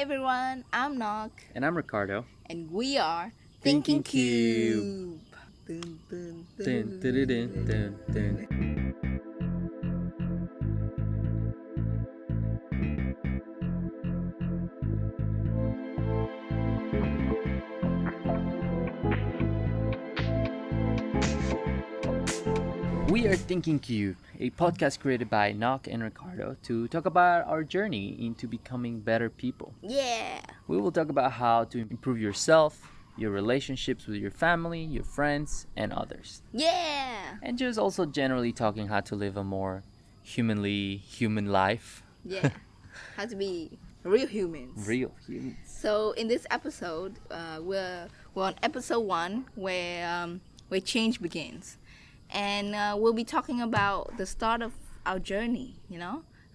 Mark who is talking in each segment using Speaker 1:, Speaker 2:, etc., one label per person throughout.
Speaker 1: everyone, I'm Nok,
Speaker 2: And I'm Ricardo.
Speaker 1: and we are
Speaker 2: Thinking
Speaker 1: Thinking
Speaker 2: Cube.
Speaker 1: Cube. Dun, dun,
Speaker 2: Dun, dun, dun, dun, dun. We are Thinking Cube, a podcast created by Nok and Ricardo to talk about our journey into becoming better people.
Speaker 1: Yeah,
Speaker 2: We will talk about how to improve yourself, your relationships with your family, your friends, and others.
Speaker 1: yeah,
Speaker 2: And just also generally talking how to live a more human life.
Speaker 1: yeah. How to be real humans.
Speaker 2: Real humans.
Speaker 1: So in this episode, we're on episode 1 where change begins, and we'll be talking about the start of our journey.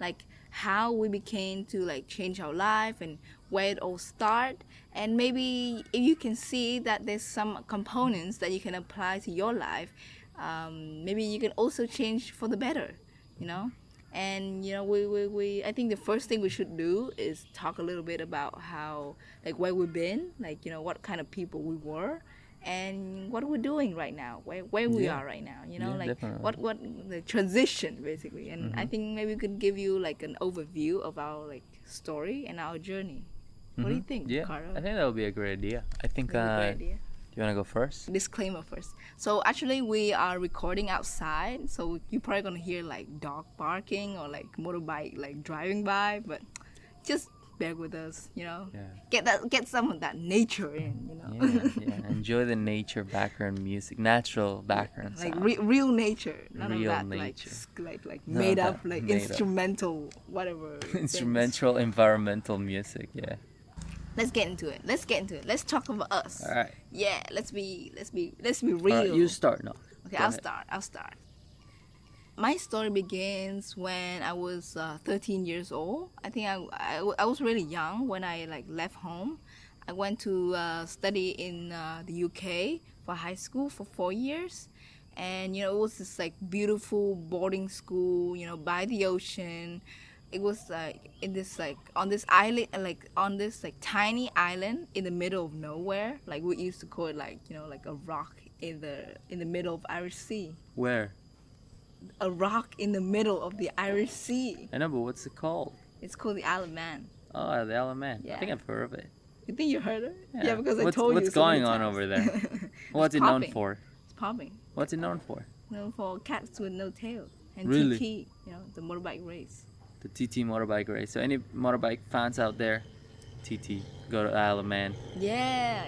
Speaker 1: Like how we became to like change our life and where it all start, and maybe if you can see that there's some components that you can apply to your life, maybe you can also change for the better. You know and we I think the first thing we should do is talk a little bit about how, like, where we've been, like, what kind of people we were and what we're doing right now, where we
Speaker 2: Yeah.
Speaker 1: are right now,
Speaker 2: Yeah,
Speaker 1: like
Speaker 2: definitely.
Speaker 1: what the transition basically. And I think maybe we could give you like an overview of our like story and our journey. What do you think,
Speaker 2: Yeah,
Speaker 1: Carlo?
Speaker 2: I think that would be a great idea. I think,
Speaker 1: That's a great idea.
Speaker 2: do you want to go first?
Speaker 1: Disclaimer first. So actually we are recording outside, so you're probably gonna hear like dog barking or like motorbike like driving by, but just bear with us.
Speaker 2: Yeah.
Speaker 1: Get some of that nature in.
Speaker 2: Yeah. Enjoy the nature background music, natural background
Speaker 1: Like
Speaker 2: sound.
Speaker 1: real nature, none
Speaker 2: Real
Speaker 1: of that
Speaker 2: nature.
Speaker 1: like
Speaker 2: None
Speaker 1: made
Speaker 2: of
Speaker 1: up
Speaker 2: that
Speaker 1: like
Speaker 2: made up.
Speaker 1: instrumental whatever things.
Speaker 2: Instrumental, environmental music. Yeah.
Speaker 1: Let's get into it. Let's talk about us.
Speaker 2: All right.
Speaker 1: Yeah, let's be
Speaker 2: All
Speaker 1: real.
Speaker 2: right, you start now.
Speaker 1: Okay,
Speaker 2: Go
Speaker 1: I'll
Speaker 2: ahead.
Speaker 1: start. My story begins when I was 13 years old. I think I was really young when I like left home. I went to study in the UK for high school for 4 years, and it was this like beautiful boarding school, by the ocean. It was like in this like on this island, like on this like tiny island in the middle of nowhere. Like we used to call it like like a rock in the middle of Irish Sea.
Speaker 2: Where?
Speaker 1: A rock in the middle of the Irish Sea.
Speaker 2: I know, but what's it called?
Speaker 1: It's called the Isle of Man.
Speaker 2: Oh, the Isle of Man. I
Speaker 1: Yeah.
Speaker 2: think I've heard of it.
Speaker 1: You think you heard it?
Speaker 2: Yeah.
Speaker 1: Because I
Speaker 2: What's-
Speaker 1: told you.
Speaker 2: what's
Speaker 1: so many
Speaker 2: going on
Speaker 1: times.
Speaker 2: over there? What's it
Speaker 1: popping.
Speaker 2: known for?
Speaker 1: It's popping.
Speaker 2: What's it known for?
Speaker 1: Known for cats with no tail and
Speaker 2: Really?
Speaker 1: TT. The motorbike race.
Speaker 2: The TT motorbike race. So any motorbike fans out there, TT, go to Isle of Man.
Speaker 1: Yeah,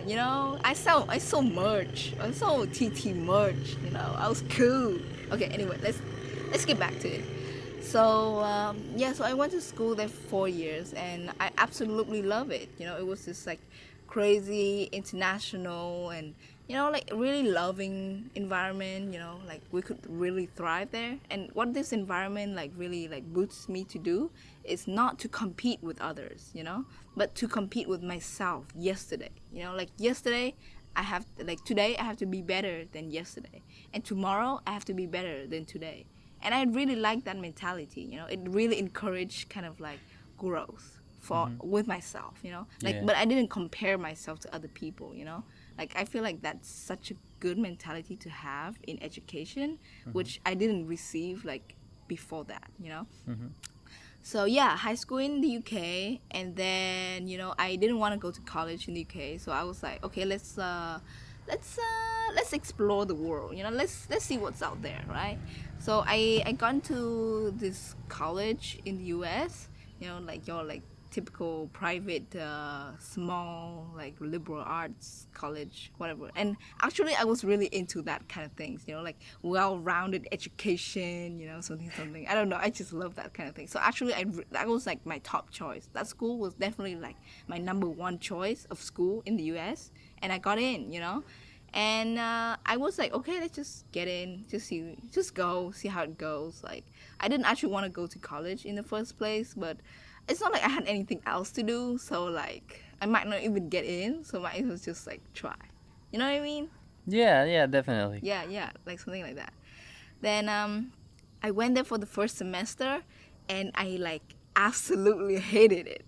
Speaker 1: I saw merch. I saw TT merch. I was cool. Okay, anyway, let's get back to it. So so I went to school there for 4 years, and I absolutely love it. It was this like crazy international and like really loving environment. Like we could really thrive there. And what this environment like really like boosts me to do is not to compete with others, but to compete with myself yesterday. Like yesterday today I have to be better than yesterday, and tomorrow I have to be better than today. And I really like that mentality. It really encouraged kind of like growth for with myself.
Speaker 2: Yeah.
Speaker 1: But I didn't compare myself to other people. Like I feel like that's such a good mentality to have in education, which I didn't receive like before that. So yeah, high school in the UK, and then I didn't want to go to college in the UK, so I was like, okay, let's explore the world. Let's see what's out there, right? So I got into this college in the US. Like your like typical private small like liberal arts college, whatever. And actually I was really into that kind of things, like well-rounded education, something. I don't know, I just love that kind of thing. So actually that was like my top choice. That school was definitely like my number one choice of school in the US, and I got in. And I was like, okay, let's just get in, just go, see how it goes. Like, I didn't actually want to go to college in the first place, but it's not like I had anything else to do, so like I might not even get in, so might as well just like try. You know what I mean?
Speaker 2: Yeah, definitely.
Speaker 1: Yeah, like something like that. Then I went there for the first semester, and I like absolutely hated it.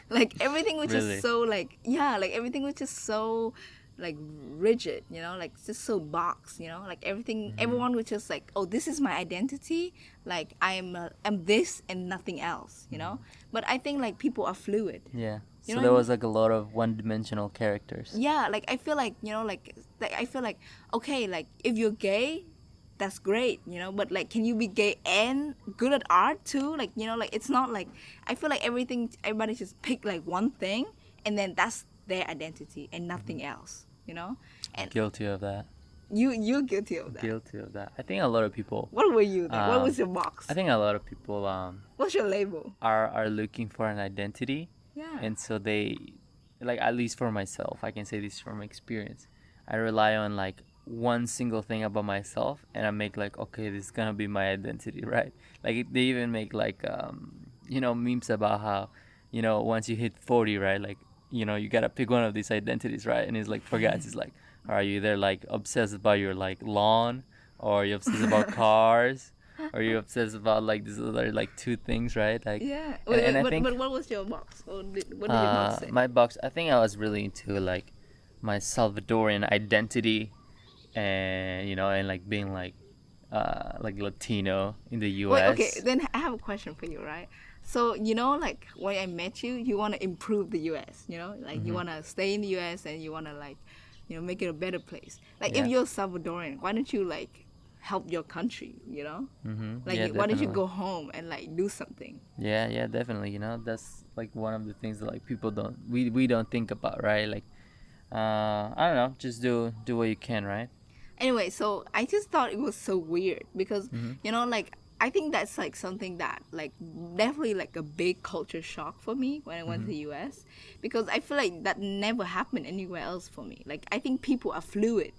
Speaker 1: Like everything was
Speaker 2: Really?
Speaker 1: just so like, yeah, like everything was just so like rigid, like just so boxed, like everything, everyone was just like, oh, this is my identity, like I'm this and nothing else, but I think like people are fluid.
Speaker 2: Yeah.
Speaker 1: You
Speaker 2: So
Speaker 1: know
Speaker 2: there
Speaker 1: what I
Speaker 2: was like a lot of one-dimensional characters.
Speaker 1: Yeah, like I feel like, like I feel like, okay, like if you're gay, that's great, but like can you be gay and good at art too? Like, like it's not like, I feel like everybody just pick like one thing and then that's their identity and nothing else, and
Speaker 2: Guilty of that.
Speaker 1: you're guilty of that.
Speaker 2: Guilty of that. I think a lot of people.
Speaker 1: What were you then? What
Speaker 2: Um,
Speaker 1: was your box?
Speaker 2: I think a lot of people
Speaker 1: What's your label?
Speaker 2: are looking for an identity,
Speaker 1: Yeah.
Speaker 2: and so they, like, at least for myself, I can say this from experience. I rely on like one single thing about myself, and I make like, okay, this is gonna be my identity, right? Like they even make like memes about how, once you hit 40, right, like, you gotta pick one of these identities, right? And it's like, for guys, it's like, are you either like obsessed about your like lawn, or you're obsessed about cars, or you're obsessed about like these other like two things, right? Like,
Speaker 1: Yeah.
Speaker 2: and I
Speaker 1: But
Speaker 2: think
Speaker 1: what was your box? What did your box say?
Speaker 2: my box, I think I was really into like my Salvadorian identity, and and like being like Latino in the US.
Speaker 1: Wait, okay, then I have a question for you, right? So, like when I met you, you want to improve the US, like you want to stay in the US and you want to like, make it a better place. Like if
Speaker 2: Yeah.
Speaker 1: you're Salvadorian, why don't you like help your country, Like
Speaker 2: Yeah,
Speaker 1: why don't you
Speaker 2: definitely.
Speaker 1: go home and like do something?
Speaker 2: Yeah, definitely. That's like one of the things that like people don't we don't think about, right? Like, I don't know, just do what you can, right?
Speaker 1: Anyway, so I just thought it was so weird because like I think that's like something that like definitely like a big culture shock for me when I went to the US, because I feel like that never happened anywhere else for me. Like I think people are fluid,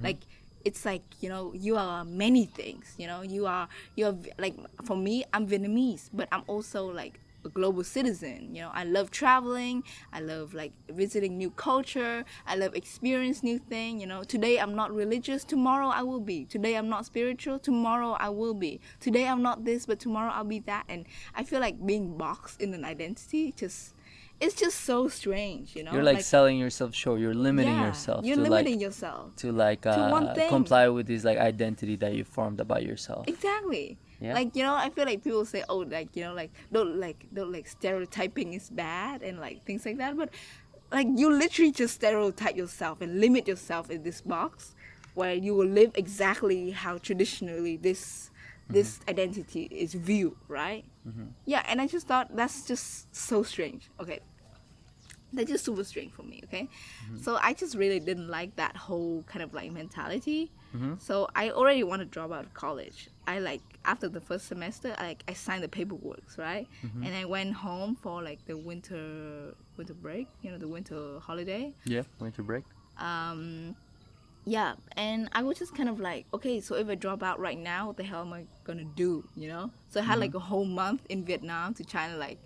Speaker 1: like it's like you are many things, you're like, for me, I'm Vietnamese, but I'm also like a global citizen. I love traveling, I love like visiting new culture, I love experience new thing. Today I'm not religious, tomorrow I will be. Today I'm not spiritual, tomorrow I will be. Today I'm not this, but tomorrow I'll be that. And I feel like being boxed in an identity it's just so strange.
Speaker 2: You're like selling yourself short. You're limiting
Speaker 1: yeah,
Speaker 2: yourself
Speaker 1: you're
Speaker 2: to
Speaker 1: limiting
Speaker 2: like
Speaker 1: yourself
Speaker 2: to like
Speaker 1: to one thing.
Speaker 2: comply with this like identity that you formed about yourself.
Speaker 1: Exactly.
Speaker 2: Yeah.
Speaker 1: Like, I feel like people say, oh, like, don't stereotyping is bad and like things like that, but like you literally just stereotype yourself and limit yourself in this box where you will live exactly how traditionally this identity is viewed, right? Yeah, and I just thought that's just so strange. Okay, that's just super strange for me. Okay, so I just really didn't like that whole kind of like mentality. So I already want to drop out of college. I like after the first semester, I signed the paperwork, right? And I went home for like the winter break, the winter holiday.
Speaker 2: Yeah, winter break.
Speaker 1: Yeah, and I was just kind of like, okay, so if I drop out right now, what the hell am I gonna do, So I had like a whole month in Vietnam to try to like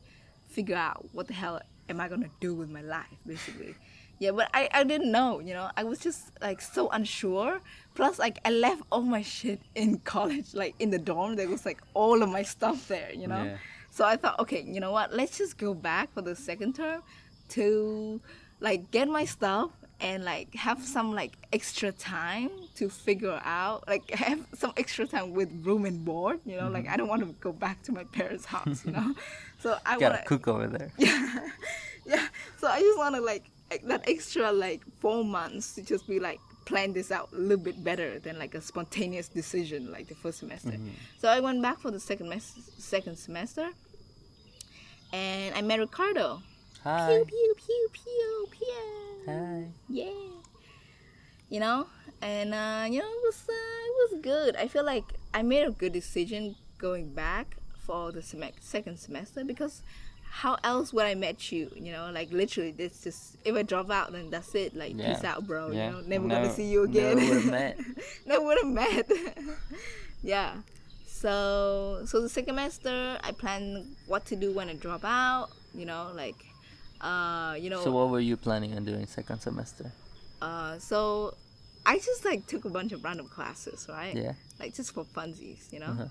Speaker 1: figure out what the hell am I gonna do with my life, basically. Yeah, but I didn't know, I was just like so unsure. Plus, like I left all my shit in college, like in the dorm. There was like all of my stuff there,
Speaker 2: Yeah.
Speaker 1: So I thought, okay, you know what? Let's just go back for the second term to like get my stuff and like have some like extra time to figure out, like have some extra time with room and board, like I don't want to go back to my parents' house, So I
Speaker 2: Gotta
Speaker 1: want to
Speaker 2: cook over there.
Speaker 1: yeah, so I just want to like that extra like 4 months to just be like plan this out a little bit better than like a spontaneous decision like the first semester. So I went back for the second semester, and I met Ricardo.
Speaker 2: Hi.
Speaker 1: Pew pew pew pew pew.
Speaker 2: Hi.
Speaker 1: Yeah, and it was good. I feel like I made a good decision going back for the second semester, because how else would I met you? Like literally, this just if I drop out, then that's it. Like
Speaker 2: Yeah.
Speaker 1: peace out, bro.
Speaker 2: Yeah.
Speaker 1: Never gonna see you again.
Speaker 2: Never would have met.
Speaker 1: Never would have met. Yeah. So the second semester, I plan what to do when I drop out. Like,
Speaker 2: So what were you planning on doing second semester?
Speaker 1: So I just like took a bunch of random classes, right?
Speaker 2: Yeah.
Speaker 1: Like just for funsies,
Speaker 2: Uh-huh.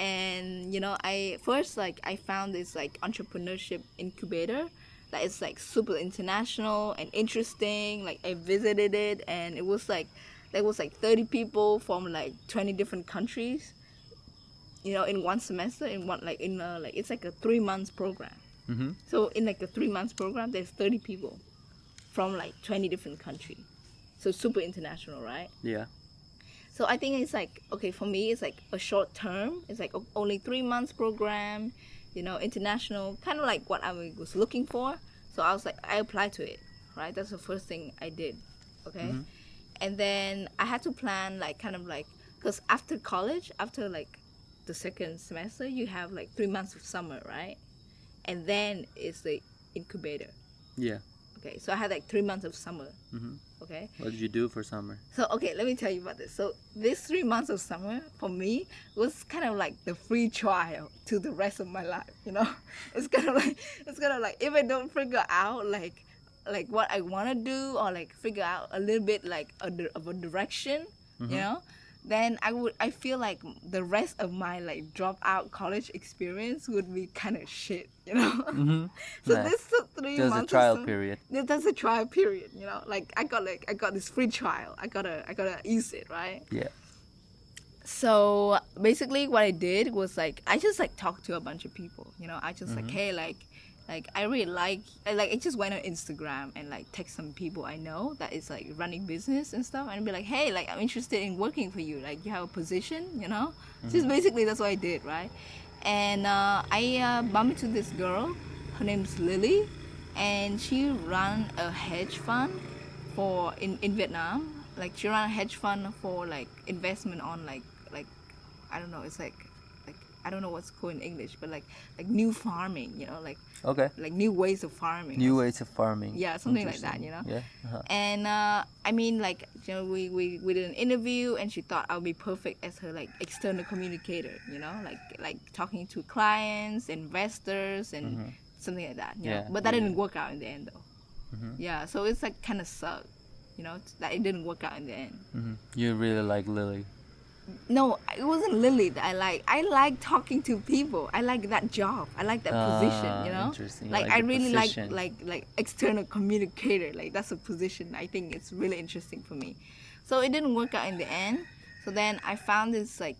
Speaker 1: And you know, I first like I found this like entrepreneurship incubator that is like super international and interesting. Like I visited it, and it was like there was like 30 people from like 20 different countries, you know, in one semester, in one like in like it's like a 3 months program.
Speaker 2: Mm-hmm.
Speaker 1: So in like a 3 months program, there's 30 people from like 20 different countries. So super international, right?
Speaker 2: Yeah.
Speaker 1: So I think it's like, okay, for me, it's like a short term. It's like only 3 months program, you know, international, kind of like what I was looking for. So I was like, I applied to it, right? That's the first thing I did, okay?
Speaker 2: Mhm.
Speaker 1: And then I had to plan like kind of like, because after college, after like the second semester, you have like 3 months of summer, right? And then it's the incubator.
Speaker 2: Yeah.
Speaker 1: Okay, so I had like 3 months of summer,
Speaker 2: Mm-hmm.
Speaker 1: okay?
Speaker 2: What did you do for summer?
Speaker 1: So okay, let me tell you about this. So this 3 months of summer for me was kind of like the free trial to the rest of my life. You know, it's kind of like if I don't figure out like what I want to do, or like figure out a little bit like of a direction, you know, then I feel like the rest of my like dropout college experience would be kind of shit. You know.
Speaker 2: Mm-hmm.
Speaker 1: So
Speaker 2: Nice.
Speaker 1: this 3
Speaker 2: There's
Speaker 1: months
Speaker 2: a trial
Speaker 1: of summer,
Speaker 2: period.
Speaker 1: that's a trial period, you know. Like I got this free trial. I gotta use it, right?
Speaker 2: Yeah.
Speaker 1: So basically, what I did was like I just like talked to a bunch of people. You know, I just like, hey, like I really I just went on Instagram and like text some people I know that is like running business and stuff, and be like, hey, like I'm interested in working for you. Like you have a position, you know. Just basically that's what I did, right? And I bumped into this girl. Her name's Lily, and she ran a hedge fund for in Vietnam. Like she ran a hedge fund for like investment on like I don't know. It's like I don't know what's called in English, but like new farming. You know, like
Speaker 2: Okay.
Speaker 1: new ways of farming.
Speaker 2: New ways of farming.
Speaker 1: Yeah, something like that,
Speaker 2: Interesting.
Speaker 1: you know?
Speaker 2: Yeah. Uh-huh.
Speaker 1: And I mean, like, you know, we did an interview, and she thought I would be perfect as her like external communicator, you know, like talking to clients, investors, and something like that. You know?
Speaker 2: Yeah,
Speaker 1: But that
Speaker 2: yeah,
Speaker 1: didn't work out in the end, though. Yeah, so it's like kind of sucked, you know, that it didn't work out in the end.
Speaker 2: Mm-hmm. You really like Lily.
Speaker 1: No, it wasn't Lily that I like. I like talking to people. I like that job. I like that position, you know?
Speaker 2: Interesting. You
Speaker 1: Like
Speaker 2: like
Speaker 1: I
Speaker 2: the
Speaker 1: really
Speaker 2: position.
Speaker 1: like external communicator. Like that's a position I think it's really interesting for me. So it didn't work out in the end. So then I found this like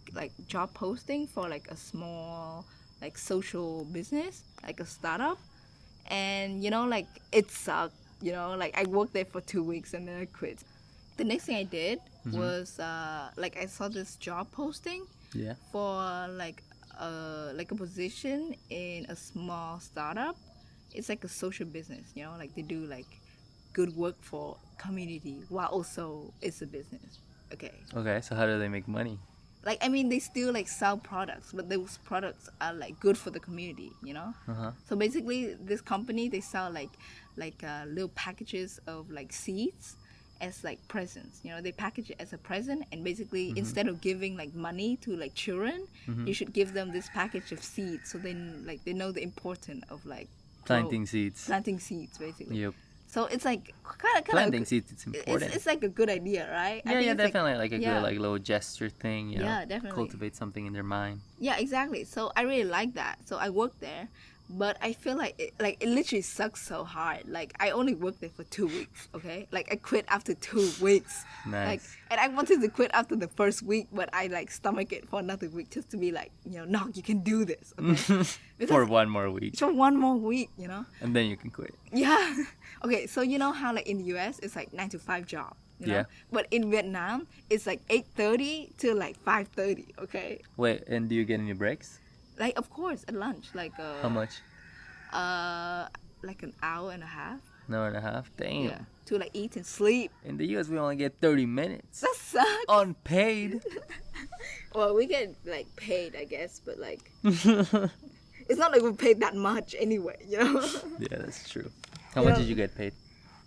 Speaker 1: job posting for like a small like social business, like a startup. And you know, like it sucked, you know, like I worked there for 2 weeks and then I quit. The next thing I did was like I saw this job posting
Speaker 2: Yeah.
Speaker 1: for like a position in a small startup. It's like a social business, you know, like they do like good work for community while also it's a business. Okay.
Speaker 2: Okay. So how do they make money?
Speaker 1: Like I mean they still like sell products, but those products are like good for the community, you know?
Speaker 2: Uh-huh.
Speaker 1: So basically this company they sell like little packages of like seeds as like presents, you know, they package it as a present, and basically instead of giving like money to like children, you should give them this package of seeds, so then like they know the importance of like
Speaker 2: Planting seeds.
Speaker 1: planting seeds basically.
Speaker 2: Yep.
Speaker 1: So it's like kind of
Speaker 2: Planting seeds. It's important.
Speaker 1: it's like a good idea, right? I
Speaker 2: Yeah,
Speaker 1: think
Speaker 2: yeah,
Speaker 1: it's, like-
Speaker 2: definitely like a
Speaker 1: yeah.
Speaker 2: good like little gesture thing. You know,
Speaker 1: Yeah, definitely.
Speaker 2: cultivate something in their mind.
Speaker 1: Yeah, exactly. So I really like that. So I worked there, but I feel like it literally sucks so hard. Like I only worked there for 2 weeks. Okay, like I quit after 2 weeks.
Speaker 2: Nice.
Speaker 1: Like, and I wanted to quit after the first week, but I like stomach it for another week just to be like, you know, no, you can do this. Okay?
Speaker 2: For one more week,
Speaker 1: for one more week, you know.
Speaker 2: and then you can quit.
Speaker 1: Yeah. Okay, so you know how like in the US it's like 9 to 5 job. You know?
Speaker 2: Yeah.
Speaker 1: But in Vietnam it's like 8:30 to like 5:30. Okay.
Speaker 2: Wait, and do you get any breaks?
Speaker 1: Like of course at lunch like
Speaker 2: How much?
Speaker 1: Like an hour and a half.
Speaker 2: An hour and a half. Damn.
Speaker 1: Yeah. To like eat and sleep.
Speaker 2: In the U.S., we only get 30 minutes.
Speaker 1: That sucks.
Speaker 2: Unpaid.
Speaker 1: Well, we get like paid, I guess, but like it's not like we paid that much anyway, you know.
Speaker 2: Yeah, that's true. How much
Speaker 1: Yeah.
Speaker 2: did you get paid?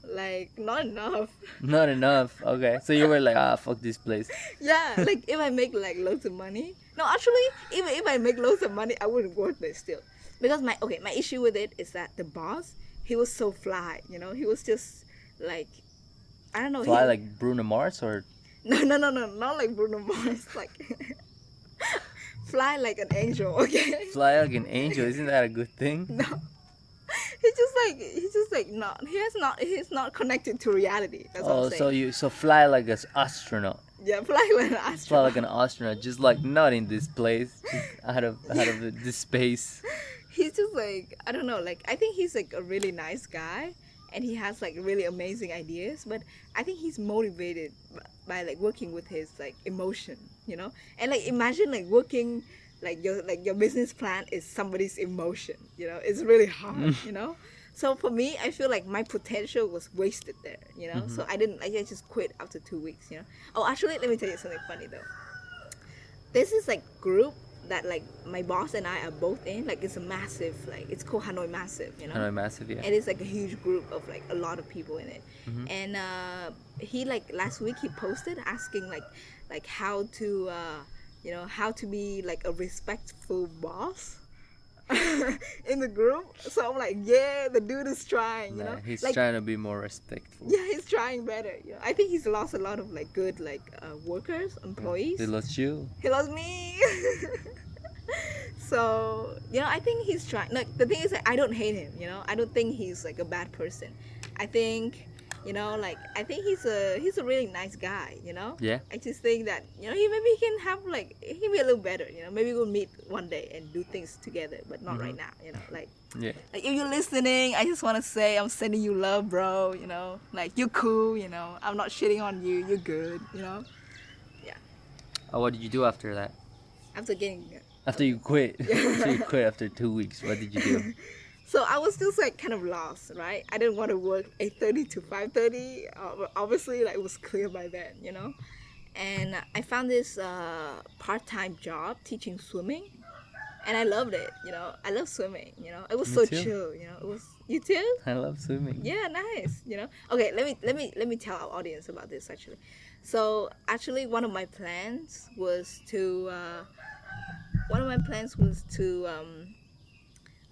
Speaker 1: Like not enough.
Speaker 2: Not enough. Okay, so you were like, fuck this place.
Speaker 1: Yeah, like if I make like loads of money. No, actually, even if I make loads of money, I wouldn't work there still. Because my issue with it is that the boss, he was so fly, you know. He was just like, I don't know.
Speaker 2: Fly
Speaker 1: he,
Speaker 2: like Bruno Mars or
Speaker 1: no, not like Bruno Mars. Like fly like an angel, okay?
Speaker 2: Fly like an angel. Isn't that a good thing?
Speaker 1: No. He's just like not he's not connected to reality. That's what
Speaker 2: Oh,
Speaker 1: I'm saying.
Speaker 2: so fly like an astronaut.
Speaker 1: Yeah, fly like an
Speaker 2: Fly
Speaker 1: astronaut.
Speaker 2: like an astronaut, just like not in this place, just out of this space.
Speaker 1: He's just like, I don't know, like I think he's like a really nice guy and he has like really amazing ideas, but I think he's motivated by like working with his like emotion, you know? And like imagine like working like your business plan is somebody's emotion, you know? It's really hard, you know? So for me, I feel like my potential was wasted there, you know? So I just quit after 2 weeks, you know? Oh, actually, let me tell you something funny though. This is like group that like my boss and I are both in. Like it's a massive, like it's called Hanoi Massive, you know.
Speaker 2: Hanoi Massive, yeah.
Speaker 1: And it's like a huge group of like a lot of people in it. And he like last week he posted asking like how to you know, how to be like a respectful boss in the group. So I'm like, yeah, the dude is trying, you know.
Speaker 2: He's
Speaker 1: like,
Speaker 2: trying to be more respectful.
Speaker 1: yeah, he's trying better. You know, I think he's lost a lot of like good like workers, employees.
Speaker 2: He lost you.
Speaker 1: He loves me. So, you know, I think he's trying. Like, the thing is that I don't hate him, you know. I don't think he's like a bad person. I think, you know, like I think he's a really nice guy, you know.
Speaker 2: Yeah.
Speaker 1: I just think that, you know, he can have like he can be a little better, you know. Maybe we'll meet one day and do things together, but not right now, you know. Like
Speaker 2: Yeah.
Speaker 1: if you're listening, I just want to say I'm sending you love, bro, you know. Like you're cool, you know. I'm not shitting on you. You're good, you know.
Speaker 2: Oh, what did you do after that?
Speaker 1: After getting
Speaker 2: After you quit? After you quit after 2 weeks, what did you do?
Speaker 1: So I was just like kind of lost, right? I didn't want to work 8:30 to 5:30. Obviously, like it was clear by then, you know. And I found this part-time job teaching swimming, and I loved it. You know, I love swimming. You know, it was
Speaker 2: Me
Speaker 1: so
Speaker 2: too.
Speaker 1: chill. You know, it was you too.
Speaker 2: I love swimming.
Speaker 1: Yeah, nice. You know. Okay, let me tell our audience about this actually. So actually, one of my plans was to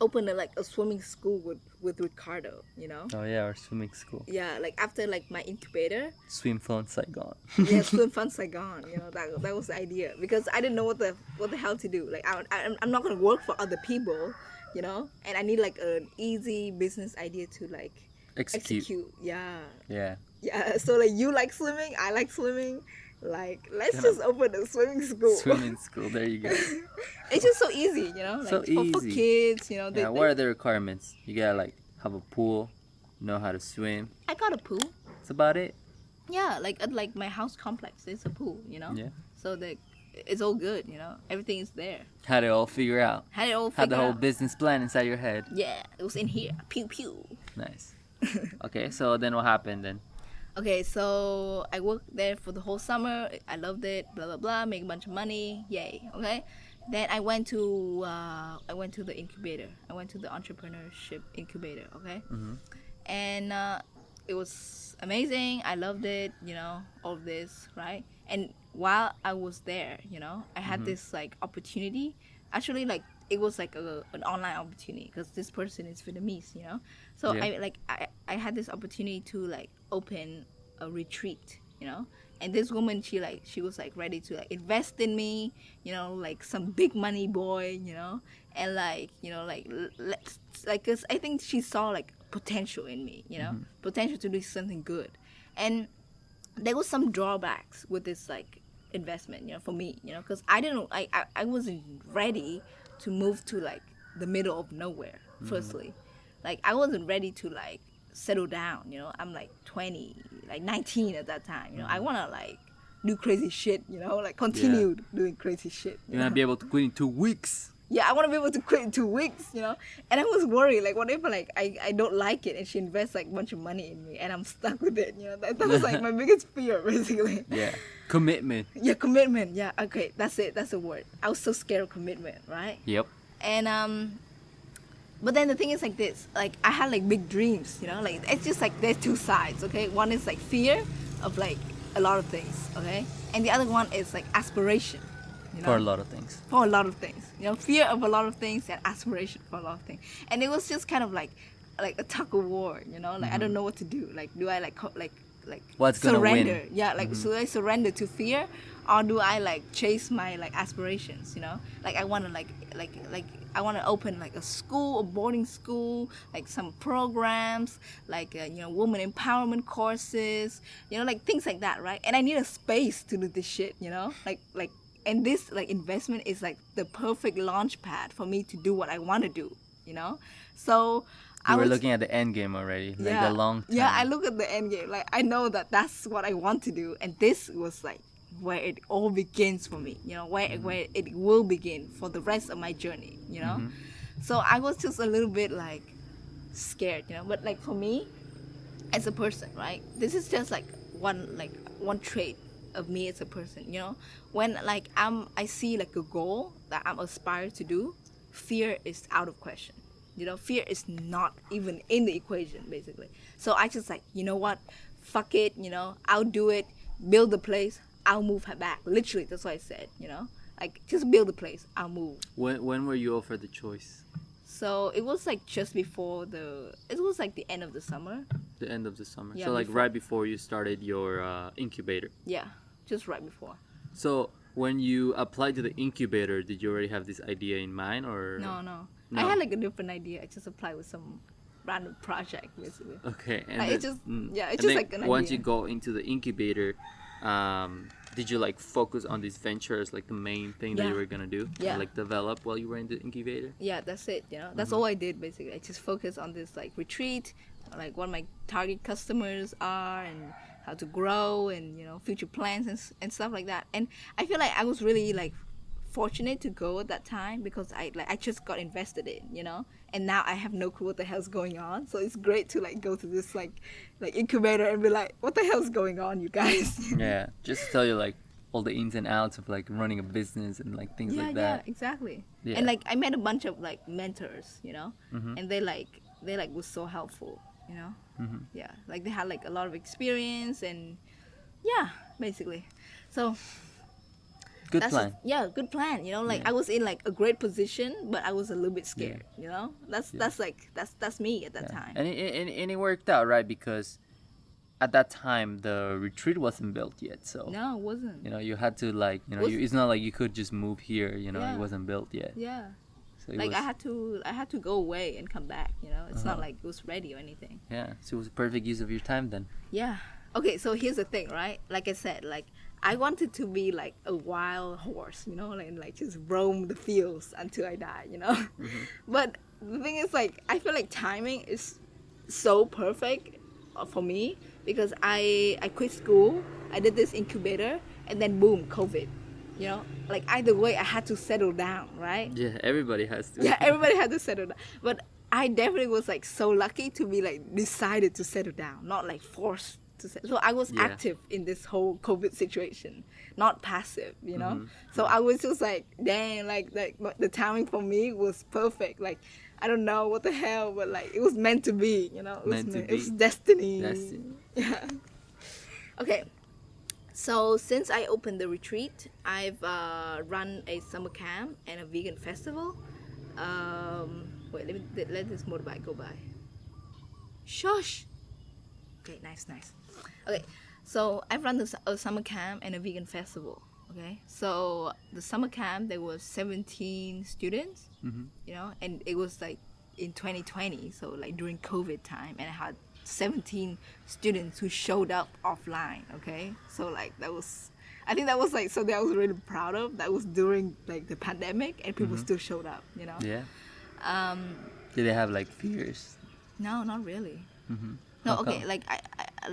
Speaker 1: open a swimming school with Ricardo, you know.
Speaker 2: Oh yeah, our swimming school.
Speaker 1: Yeah, like after like my incubator,
Speaker 2: Swim Fun Saigon.
Speaker 1: yeah, Swim Fun Saigon, you know, that was the idea because I didn't know what the hell to do. Like I'm not gonna work for other people, you know, and I need like an easy business idea to like execute. Yeah,
Speaker 2: Yeah.
Speaker 1: yeah. So like you like swimming, I like swimming. Like let's
Speaker 2: Kind of
Speaker 1: just open a swimming school.
Speaker 2: Swimming school. There you go.
Speaker 1: It's just so easy, you know, like
Speaker 2: So
Speaker 1: for
Speaker 2: easy.
Speaker 1: kids, you know.
Speaker 2: Yeah. What are the requirements? You gotta like have a pool, know how to swim.
Speaker 1: I got a pool.
Speaker 2: That's about it.
Speaker 1: Yeah, like at like my house complex, there's a pool, you know.
Speaker 2: Yeah.
Speaker 1: So that it's all good, you know. Everything is there.
Speaker 2: Had it all figured out.
Speaker 1: Had it all
Speaker 2: Had the
Speaker 1: figured
Speaker 2: whole
Speaker 1: out.
Speaker 2: business plan inside your head.
Speaker 1: Yeah, it was in here. Pew pew.
Speaker 2: Nice. Okay, so then what happened then?
Speaker 1: Okay, so I worked there for the whole summer. I loved it. Blah blah blah. Make a bunch of money. Yay. Okay. Then I went to the incubator. I went to the entrepreneurship incubator. Okay. And it was amazing. I loved it. You know, all of this, right? And while I was there, you know, I had this like opportunity. Actually, like it was like an online opportunity because this person is Vietnamese, you know. So
Speaker 2: Yeah.
Speaker 1: I had this opportunity to like open a retreat, you know. And this woman, she was like ready to like invest in me, you know, like some big money boy, you know, and like you know like cause I think she saw like potential in me, you know, potential to do something good, and there was some drawbacks with this like investment, you know, for me, you know, because I wasn't ready to move to like the middle of nowhere. Firstly, like I wasn't ready to like settle down, you know. I'm like 20, like 19 at that time, you know. I want to like do crazy shit, you know, like continue doing crazy shit.
Speaker 2: You're gonna be able to quit in 2 weeks.
Speaker 1: Yeah, I want to be able to quit in 2 weeks, you know. And I was worried, like, what if like I don't like it and she invests like a bunch of money in me and I'm stuck with it, you know. That was like my biggest fear, basically.
Speaker 2: Yeah. Commitment.
Speaker 1: Yeah, commitment. Yeah, okay, that's it. That's the word. I was so scared of commitment, right?
Speaker 2: Yep.
Speaker 1: And but then the thing is like this, like I had like big dreams, you know, like it's just like there's two sides, okay? One is like fear of like a lot of things, okay? And the other one is like aspiration, you know?
Speaker 2: For a lot of things.
Speaker 1: For a lot of things, you know, fear of a lot of things and aspiration for a lot of things. And it was just kind of like a tug of war, you know, like I don't know what to do. Like do I like
Speaker 2: What's gonna win?
Speaker 1: surrender. Yeah, like so I surrender to fear, or do I like chase my like aspirations? You know, like I want to like I want to open like a school, a boarding school, like some programs, like you know, woman empowerment courses, you know, like things like that, right? And I need a space to do this shit, you know, like and this like investment is like the perfect launch pad for me to do what I want to do, you know. So
Speaker 2: You
Speaker 1: I
Speaker 2: were
Speaker 1: was
Speaker 2: looking at the end game already, like the long term.
Speaker 1: yeah, I look at the end game. Like I know that that's what I want to do, and this was like where it all begins for me. You know, where it will begin for the rest of my journey. You know, so I was just a little bit like scared. You know, but like for me, as a person, right? This is just like one trait of me as a person. You know, when like I see like a goal that I'm aspired to do, fear is out of question. You know, fear is not even in the equation, basically. So I just like, you know what? Fuck it, you know, I'll do it. Build the place, I'll move her back. Literally, that's what I said, you know? Like, just build the place, I'll move.
Speaker 2: When were you offered the choice?
Speaker 1: So it was like just before it was like the end of the summer.
Speaker 2: The end of the summer.
Speaker 1: Yeah,
Speaker 2: So like
Speaker 1: before.
Speaker 2: right before you started your incubator.
Speaker 1: Yeah, just right before.
Speaker 2: So when you applied to the incubator, did you already have this idea in mind, or?
Speaker 1: No. I
Speaker 2: No.
Speaker 1: had like a different idea. I just applied with some random project, basically.
Speaker 2: Okay, and
Speaker 1: Like,
Speaker 2: then,
Speaker 1: it's just- yeah, it's
Speaker 2: and
Speaker 1: just
Speaker 2: then
Speaker 1: like an
Speaker 2: once
Speaker 1: idea.
Speaker 2: you go into the incubator, did you like focus on this venture as like the main thing that you
Speaker 1: Yeah.
Speaker 2: were gonna do?
Speaker 1: Yeah.
Speaker 2: Like develop while you were in the incubator?
Speaker 1: Yeah, that's it, you know. That's all I did, basically. I just focused on this like retreat, like what my target customers are, and how to grow, and you know, future plans and stuff like that. And I feel like I was really like fortunate to go at that time, because I just got invested in, you know. And now I have no clue what the hell's going on. So it's great to like go to this like incubator and be like, what the hell's going on, you guys?
Speaker 2: Yeah, just to tell you like all the ins and outs of like running a business and like things like
Speaker 1: Yeah,
Speaker 2: that.
Speaker 1: exactly.
Speaker 2: Yeah.
Speaker 1: And like I met a bunch of like mentors, you know,
Speaker 2: Mhm.
Speaker 1: and they like was so helpful, you know.
Speaker 2: Mhm.
Speaker 1: Yeah, like they had like a lot of experience, and yeah, basically. So
Speaker 2: Good
Speaker 1: that's
Speaker 2: plan.
Speaker 1: good plan. You know, like
Speaker 2: Yeah.
Speaker 1: I was in like a great position, but I was a little bit scared. You know, that's me at that
Speaker 2: Yeah.
Speaker 1: time.
Speaker 2: And it worked out, right? Because at that time the retreat wasn't built yet, so
Speaker 1: No, it wasn't.
Speaker 2: you know you had to like
Speaker 1: Was-
Speaker 2: it's not like you could just move here. You know,
Speaker 1: Yeah.
Speaker 2: it wasn't built yet.
Speaker 1: Yeah,
Speaker 2: So it
Speaker 1: like
Speaker 2: was,
Speaker 1: I had to go away and come back. You know, it's not
Speaker 2: Uh-huh.
Speaker 1: like it was ready or anything.
Speaker 2: yeah. So it was a perfect use of your time then.
Speaker 1: Yeah. Okay, so here's the thing, right? Like I said, like I wanted to be like a wild horse, you know, like just roam the fields until I die, you know. But the thing is, like, I feel like timing is so perfect for me, because I quit school, I did this incubator, and then boom, COVID. You know, like either way, I had to settle down, right?
Speaker 2: Yeah, everybody has to.
Speaker 1: Yeah, everybody had to settle down. But I definitely was like so lucky to be like decided to settle down, not like forced to settle. So I was
Speaker 2: Yeah.
Speaker 1: active in this whole COVID situation, not passive, you know.
Speaker 2: Mm-hmm.
Speaker 1: So I was just like, dang, like the timing for me was perfect. Like I don't know what the hell, but like it was meant to be, you know. It was
Speaker 2: Meant to
Speaker 1: It was
Speaker 2: be.
Speaker 1: destiny.
Speaker 2: Destiny.
Speaker 1: Yeah. Okay. So since I opened the retreat, I've run a summer camp and a vegan festival. Wait, let this motorbike go by. Shush. Okay, nice. Okay, so I've run a summer camp and a vegan festival. Okay, so the summer camp there was 17 students,
Speaker 2: Mhm.
Speaker 1: you know, and it was like in 2020, so like during COVID time, and I had 17 students who showed up offline. Okay, so like I think that was like something I was really proud of. That was during like the pandemic, and people still showed up, you know.
Speaker 2: Yeah.
Speaker 1: Um,
Speaker 2: Did they have like fears?
Speaker 1: no, not really.
Speaker 2: Mm-hmm.
Speaker 1: No,
Speaker 2: How
Speaker 1: okay,
Speaker 2: come?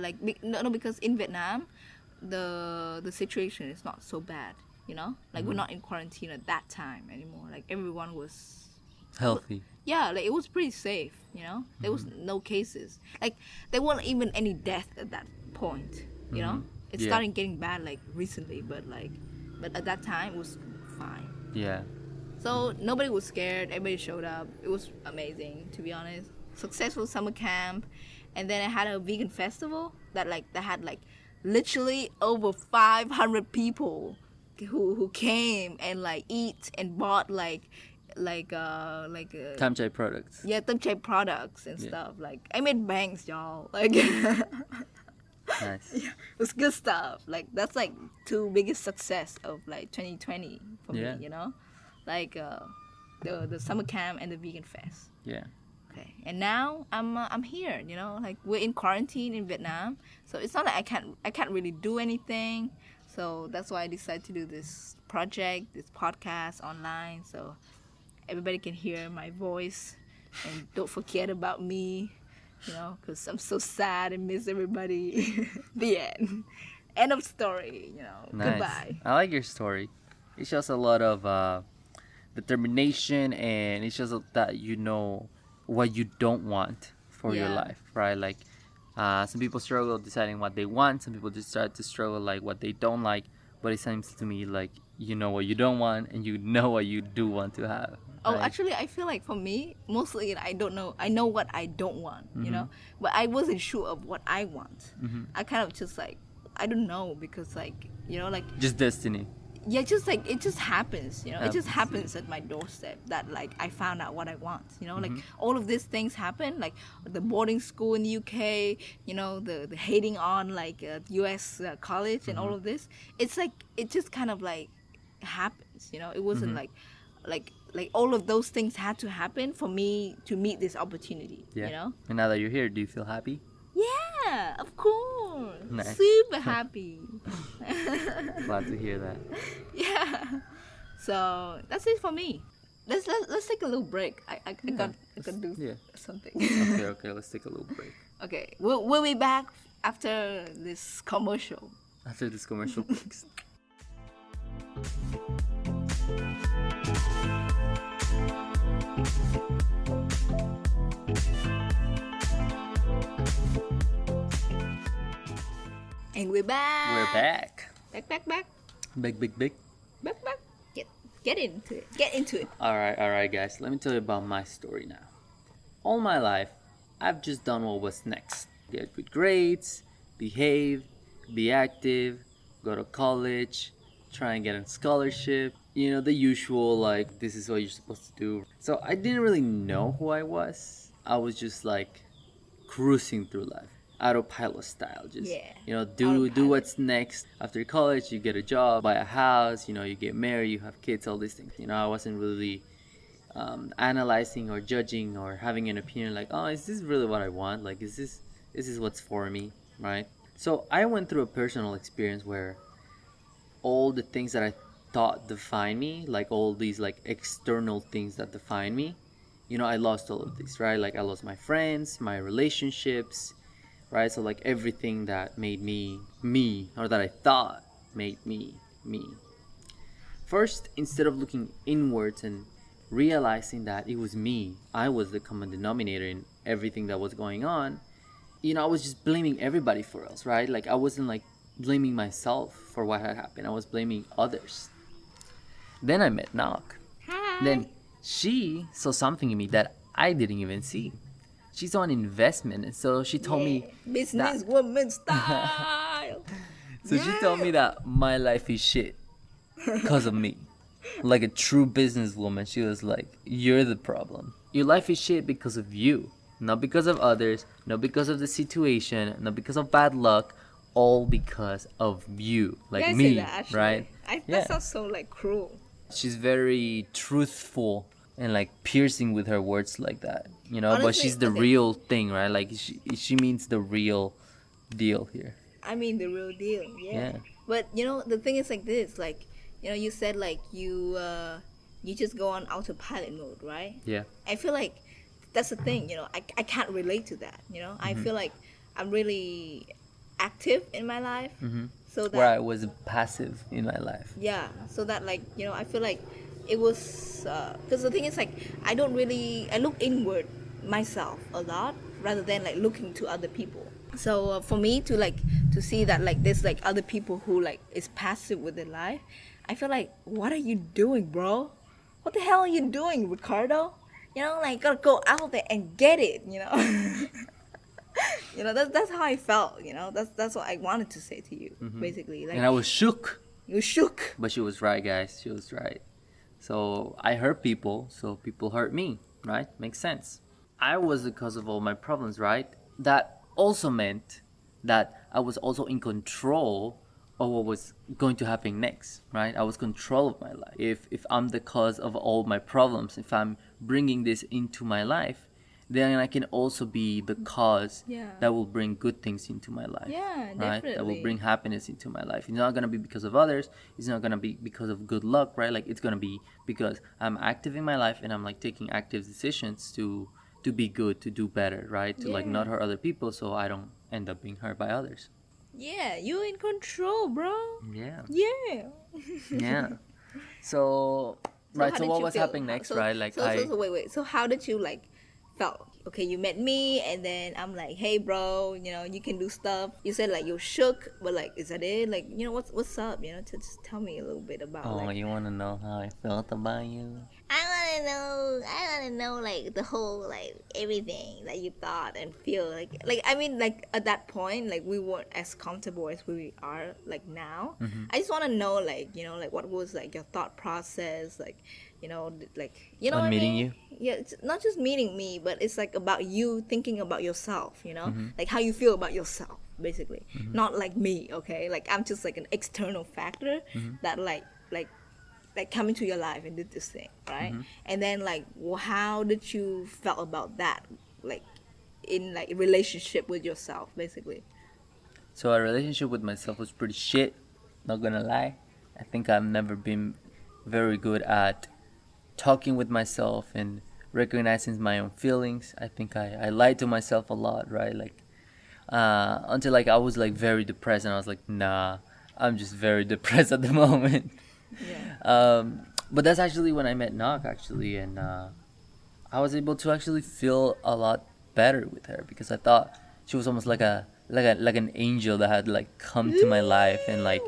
Speaker 1: like no, because in Vietnam, the situation is not so bad, you know. Like we're not in quarantine at that time anymore. Like everyone was,
Speaker 2: Healthy.
Speaker 1: yeah, like it was pretty safe, you know. There was no cases. Like there weren't even any death at that point, you know. It's
Speaker 2: Yeah.
Speaker 1: starting getting bad like recently, but at that time it was fine.
Speaker 2: Yeah.
Speaker 1: So nobody was scared. Everybody showed up. It was amazing, to be honest. Successful summer camp, and then I had a vegan festival that had like literally over 500 people who came and like eat and bought like
Speaker 2: Tam Chai products.
Speaker 1: yeah, Tam Chai products and
Speaker 2: Yeah.
Speaker 1: stuff. Like I made banks, y'all. Like
Speaker 2: Nice.
Speaker 1: Yeah, it was good stuff. Like that's like two biggest success of like 2020 for
Speaker 2: Yeah.
Speaker 1: me. Like the summer camp and the vegan fest.
Speaker 2: Yeah.
Speaker 1: Okay, and now I'm here. Like we're in quarantine in Vietnam, so it's not like I can't really do anything. So that's why I decided to do this project, this podcast online, so everybody can hear my voice and don't forget about me. Because I'm so sad and miss everybody. The end. End of story.
Speaker 2: Nice.
Speaker 1: Goodbye.
Speaker 2: I like your story. It shows a lot of determination, and it shows that you know what you don't want for your
Speaker 1: Yeah.
Speaker 2: life, right? Like some people struggle deciding what they want. Some people just start to struggle like what they don't like. But it seems to me like you know what you don't want, and you know what you do want to have.
Speaker 1: Oh,
Speaker 2: right?
Speaker 1: actually, I feel like for me, mostly I don't know. I know what I don't want, but I wasn't sure of what I want. I kind of just like, I don't know, because like, like,
Speaker 2: Just destiny.
Speaker 1: yeah, just like it just happens, it just
Speaker 2: Happens.
Speaker 1: happens at my doorstep that like I found out what I want, like all of these things happen, like the boarding school in the UK, the hating on like US college and all of this. It's like it just kind of like happens, it wasn't like all of those things had to happen for me to meet this opportunity.
Speaker 2: Yeah. And now that you're here, do you feel happy?
Speaker 1: Yeah, of course.
Speaker 2: Nice.
Speaker 1: Super happy.
Speaker 2: Glad to hear that.
Speaker 1: Yeah. So that's it for me. Let's take a little break. I got to do
Speaker 2: Yeah.
Speaker 1: something.
Speaker 2: Okay, let's take a little break.
Speaker 1: Okay, we'll be back after this commercial.
Speaker 2: After this commercial breaks.
Speaker 1: And we're back.
Speaker 2: We're back.
Speaker 1: Back.
Speaker 2: Big.
Speaker 1: Back. Get into it. Get into it.
Speaker 2: Alright, guys. Let me tell you about my story now. All my life, I've just done what was next. Get good grades, behave, be active, go to college, try and get a scholarship. The usual, like, this is what you're supposed to do. So I didn't really know who I was. I was just, like, cruising through life. Autopilot style. Just,
Speaker 1: Yeah.
Speaker 2: do
Speaker 1: Autopilot.
Speaker 2: what's next. After college, you get a job, buy a house, you get married, you have kids, all these things. I wasn't really analyzing or judging or having an opinion like, oh, is this really what I want? Like, is this what's for me, right? So I went through a personal experience where all the things that I thought define me, like all these like external things that define me, I lost all of these, right? Like I lost my friends, my relationships, right? So like everything that made me me, or that I thought made me me. First, instead of looking inwards and realizing that it was me, I was the common denominator in everything that was going on, I was just blaming everybody for else, right? Like I wasn't like blaming myself for what had happened. I was blaming others. Then I met Nok.
Speaker 1: Hi.
Speaker 2: Then she saw something in me that I didn't even see. She saw an investment, and so she told me
Speaker 1: business woman style.
Speaker 2: So she told me that my life is shit because of me. Like a true businesswoman, she was like, you're the problem. Your life is shit because of you. Not because of others, not because of the situation, not because of bad luck, all because of you. Like
Speaker 1: Can I
Speaker 2: me,
Speaker 1: say that, actually?
Speaker 2: right?
Speaker 1: That
Speaker 2: Yeah.
Speaker 1: sounds so like cruel.
Speaker 2: She's very truthful and like piercing with her words like that, but
Speaker 1: Honestly,
Speaker 2: she's the
Speaker 1: okay.
Speaker 2: real thing, right? Like she means the real deal here.
Speaker 1: I mean the real deal. Yeah.
Speaker 2: Yeah.
Speaker 1: But the thing is like this, like you said like you just go on autopilot mode, right?
Speaker 2: Yeah.
Speaker 1: I feel like that's the thing, I can't relate to that, I feel like I'm really active in my life, so that
Speaker 2: Where I was passive in my life.
Speaker 1: yeah, so that like I feel like it was because the thing is like I look inward myself a lot rather than like looking to other people. So for me to see that like there's like other people who like is passive with their life, I feel like, what are you doing, bro? What the hell are you doing, Ricardo? Like gotta go out there and get it. That's how I felt. That's what I wanted to say to you, basically. Like
Speaker 2: And I was shook.
Speaker 1: you shook.
Speaker 2: But she was right, guys. She was right. So I hurt people, so people hurt me, right? Makes sense. I was the cause of all my problems, right? That also meant that I was also in control of what was going to happen next, right? I was control of my life. If I'm the cause of all my problems, if I'm bringing this into my life, then I can also be the cause
Speaker 1: Yeah.
Speaker 2: that will bring good things into my life.
Speaker 1: Yeah,
Speaker 2: right? That will
Speaker 1: definitely.
Speaker 2: bring happiness into my life. It's not gonna be because of others. It's not gonna be because of good luck, right? Like it's gonna be because I'm active in my life and I'm like taking active decisions to be good, to do better, right? To like not
Speaker 1: Yeah.
Speaker 2: hurt other people, so I don't end up being hurt by others.
Speaker 1: Yeah, you in control, bro.
Speaker 2: Yeah,
Speaker 1: Yeah.
Speaker 2: yeah. So
Speaker 1: So
Speaker 2: right.
Speaker 1: how
Speaker 2: So
Speaker 1: did
Speaker 2: what
Speaker 1: you
Speaker 2: was
Speaker 1: feel?
Speaker 2: happening
Speaker 1: How,
Speaker 2: next, right? Like
Speaker 1: so wait. So how did you like felt? Okay, you met me and then I'm like, hey bro, you know, you can do stuff. You said like you shook, but like is that it? Like, you know, what's up? You know, to just tell me a little bit about
Speaker 2: oh,
Speaker 1: like
Speaker 2: you wanna know how I felt about you?
Speaker 1: I wanna know like the whole like everything that you thought and feel like I mean like at that point like we weren't as comfortable as we are like now. I just wanna know like, you know, like what was like your thought process, like, you know, like you know what
Speaker 2: On
Speaker 1: I
Speaker 2: meeting
Speaker 1: mean?
Speaker 2: you.
Speaker 1: Yeah, it's not just meeting me, but it's like about you thinking about yourself, you know?
Speaker 2: Mm-hmm.
Speaker 1: Like how you feel about yourself, basically. Not like me, okay? Like I'm just like an external factor
Speaker 2: Mm-hmm.
Speaker 1: that like come into your life and did this thing, right?
Speaker 2: Mm-hmm.
Speaker 1: And then like how did you felt about that, like in like relationship with yourself, basically?
Speaker 2: So our relationship with myself was pretty shit. Not gonna lie. I think I've never been very good at talking with myself and recognizing my own feelings. I think I lied to myself a lot, right? Like until like I was like very depressed and I was like, nah, I'm just very depressed at the moment.
Speaker 1: Yeah.
Speaker 2: But that's actually when I met Knock actually, and I was able to actually feel a lot better with her because I thought she was almost like like an angel that had like come to my life and like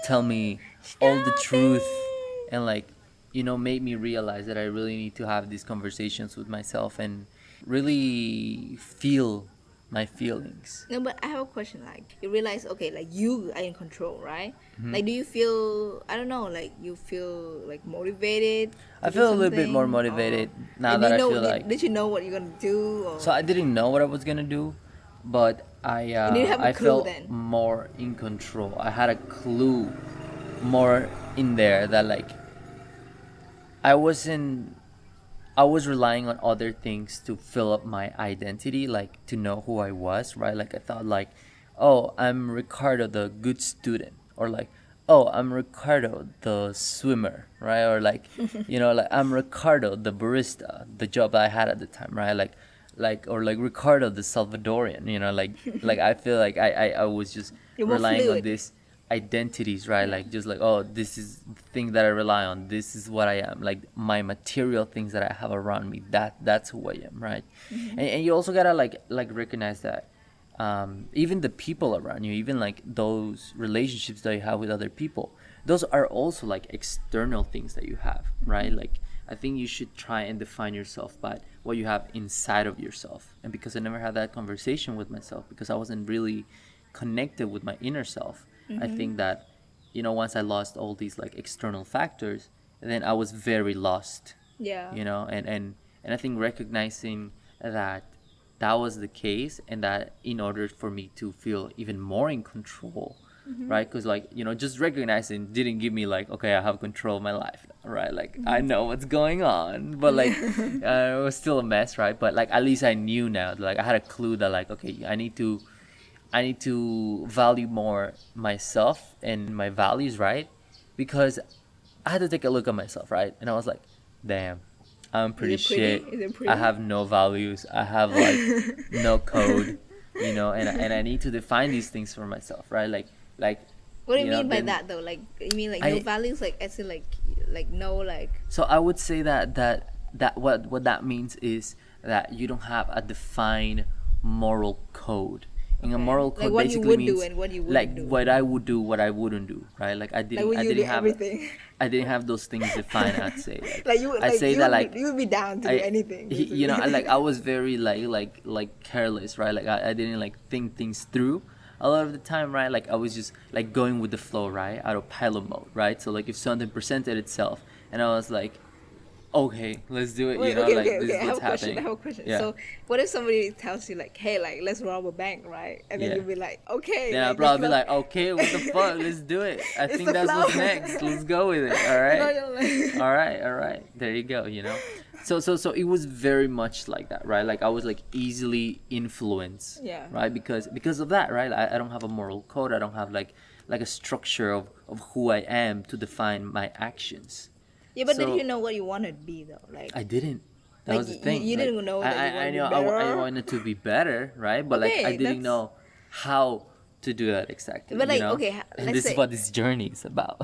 Speaker 2: tell me all the
Speaker 1: Stop
Speaker 2: truth
Speaker 1: it.
Speaker 2: and like made me realize that I really need to have these conversations with myself and really feel my feelings.
Speaker 1: No, but I have a question. Like, you realize, okay, like you are in control, right?
Speaker 2: Mm-hmm.
Speaker 1: Like, do you feel, I don't know, like you feel like motivated
Speaker 2: I
Speaker 1: to do
Speaker 2: feel a little bit more
Speaker 1: something,
Speaker 2: motivated
Speaker 1: or
Speaker 2: now
Speaker 1: do
Speaker 2: that
Speaker 1: you
Speaker 2: I
Speaker 1: know?
Speaker 2: feel like.
Speaker 1: Did you know what you're gonna do, or
Speaker 2: So I didn't know what I was gonna do, but
Speaker 1: you didn't have a
Speaker 2: I
Speaker 1: clue
Speaker 2: felt
Speaker 1: then?
Speaker 2: more in control. I had a clue more in there that like I wasn't I was relying on other things to fill up my identity, like to know who I was, right? Like I thought like, oh, I'm Ricardo the good student, or like, oh, I'm Ricardo the swimmer, right? Or like, like I'm Ricardo the barista, the job I had at the time, right? Like or like Ricardo the Salvadorian, like I feel like I was just
Speaker 1: You're more
Speaker 2: relying on
Speaker 1: fluid.
Speaker 2: this identities, right?
Speaker 1: Yeah.
Speaker 2: Like just like, oh, this is the thing that I rely on, this is what I am, like my material things that I have around me, that's who I am, right? And you also gotta like recognize that even the people around you, even like those relationships that you have with other people, those are also like external things that you have, right? Like I think you should try and define yourself by what you have inside of yourself. And because I never had that conversation with myself, because I wasn't really connected with my inner self, I think that once I lost all these like external factors, then I was very lost.
Speaker 1: Yeah.
Speaker 2: And I think recognizing that that was the case, and that in order for me to feel even more in control, right? Because like just recognizing didn't give me like, okay, I have control of my life, right? Like I know what's going on, but like it was still a mess, right? But like at least I knew now, like I had a clue that like, okay, I need to value more myself and my values, right? Because I had to take a look at myself, right? And I was like, damn, I'm pretty
Speaker 1: Is it pretty?
Speaker 2: shit.
Speaker 1: Is it
Speaker 2: I
Speaker 1: pretty?
Speaker 2: have no values. I have like no code, and I need to define these things for myself, right? Like
Speaker 1: What do you
Speaker 2: you know,
Speaker 1: mean by
Speaker 2: then
Speaker 1: that though? Like you mean like
Speaker 2: I
Speaker 1: no values, like as in like no like
Speaker 2: so I would say that what that means is that you don't have a defined moral code. And a
Speaker 1: okay.
Speaker 2: moral
Speaker 1: Like
Speaker 2: code
Speaker 1: what you
Speaker 2: basically
Speaker 1: would do
Speaker 2: means
Speaker 1: and what you
Speaker 2: like
Speaker 1: wouldn't do.
Speaker 2: what I would do, what I wouldn't do, right? Like
Speaker 1: Like would
Speaker 2: I
Speaker 1: you do
Speaker 2: didn't have
Speaker 1: everything?
Speaker 2: I didn't have those things defined. I'd say
Speaker 1: Like you would
Speaker 2: I
Speaker 1: like
Speaker 2: say
Speaker 1: you
Speaker 2: that
Speaker 1: would,
Speaker 2: like
Speaker 1: you would be down to do anything.
Speaker 2: I was very like careless, right? Like I didn't like think things through a lot of the time, right? Like I was just like going with the flow, right? Autopilot mode, right? So like if something presented itself and I was like, okay, let's do it.
Speaker 1: Wait,
Speaker 2: You know,
Speaker 1: okay,
Speaker 2: like
Speaker 1: okay,
Speaker 2: this
Speaker 1: okay.
Speaker 2: is
Speaker 1: I have
Speaker 2: what's
Speaker 1: a question. I
Speaker 2: happening.
Speaker 1: have a question.
Speaker 2: Yeah.
Speaker 1: So, what if somebody tells you like, "Hey, like, let's rob a bank," right? And then
Speaker 2: Yeah.
Speaker 1: you'll be like, "Okay."
Speaker 2: Then I'll
Speaker 1: Like,
Speaker 2: probably be like, okay, what the fuck? Let's do it. I
Speaker 1: It's
Speaker 2: think
Speaker 1: the
Speaker 2: that's what's
Speaker 1: flower.
Speaker 2: next. Let's go with it. All
Speaker 1: You know,
Speaker 2: right.
Speaker 1: you're like,
Speaker 2: All right. There you go. You know. So it was very much like that, right? Like I was like easily influenced.
Speaker 1: Yeah.
Speaker 2: Right. Because of that, right? I don't have a moral code. I don't have like a structure of who I am to define my actions.
Speaker 1: yeah, but did
Speaker 2: So-
Speaker 1: you know what you want to be though? Like,
Speaker 2: I didn't. That
Speaker 1: Like,
Speaker 2: was the
Speaker 1: you-
Speaker 2: thing.
Speaker 1: you
Speaker 2: Like,
Speaker 1: didn't know that you
Speaker 2: I
Speaker 1: wanted to
Speaker 2: know
Speaker 1: be
Speaker 2: I
Speaker 1: better?
Speaker 2: wanted to be better, right? But like I
Speaker 1: Okay,
Speaker 2: didn't
Speaker 1: that's-
Speaker 2: know how to do that exactly.
Speaker 1: But, like,
Speaker 2: you know?
Speaker 1: okay,
Speaker 2: and
Speaker 1: let's
Speaker 2: this
Speaker 1: say-
Speaker 2: is what this journey is about.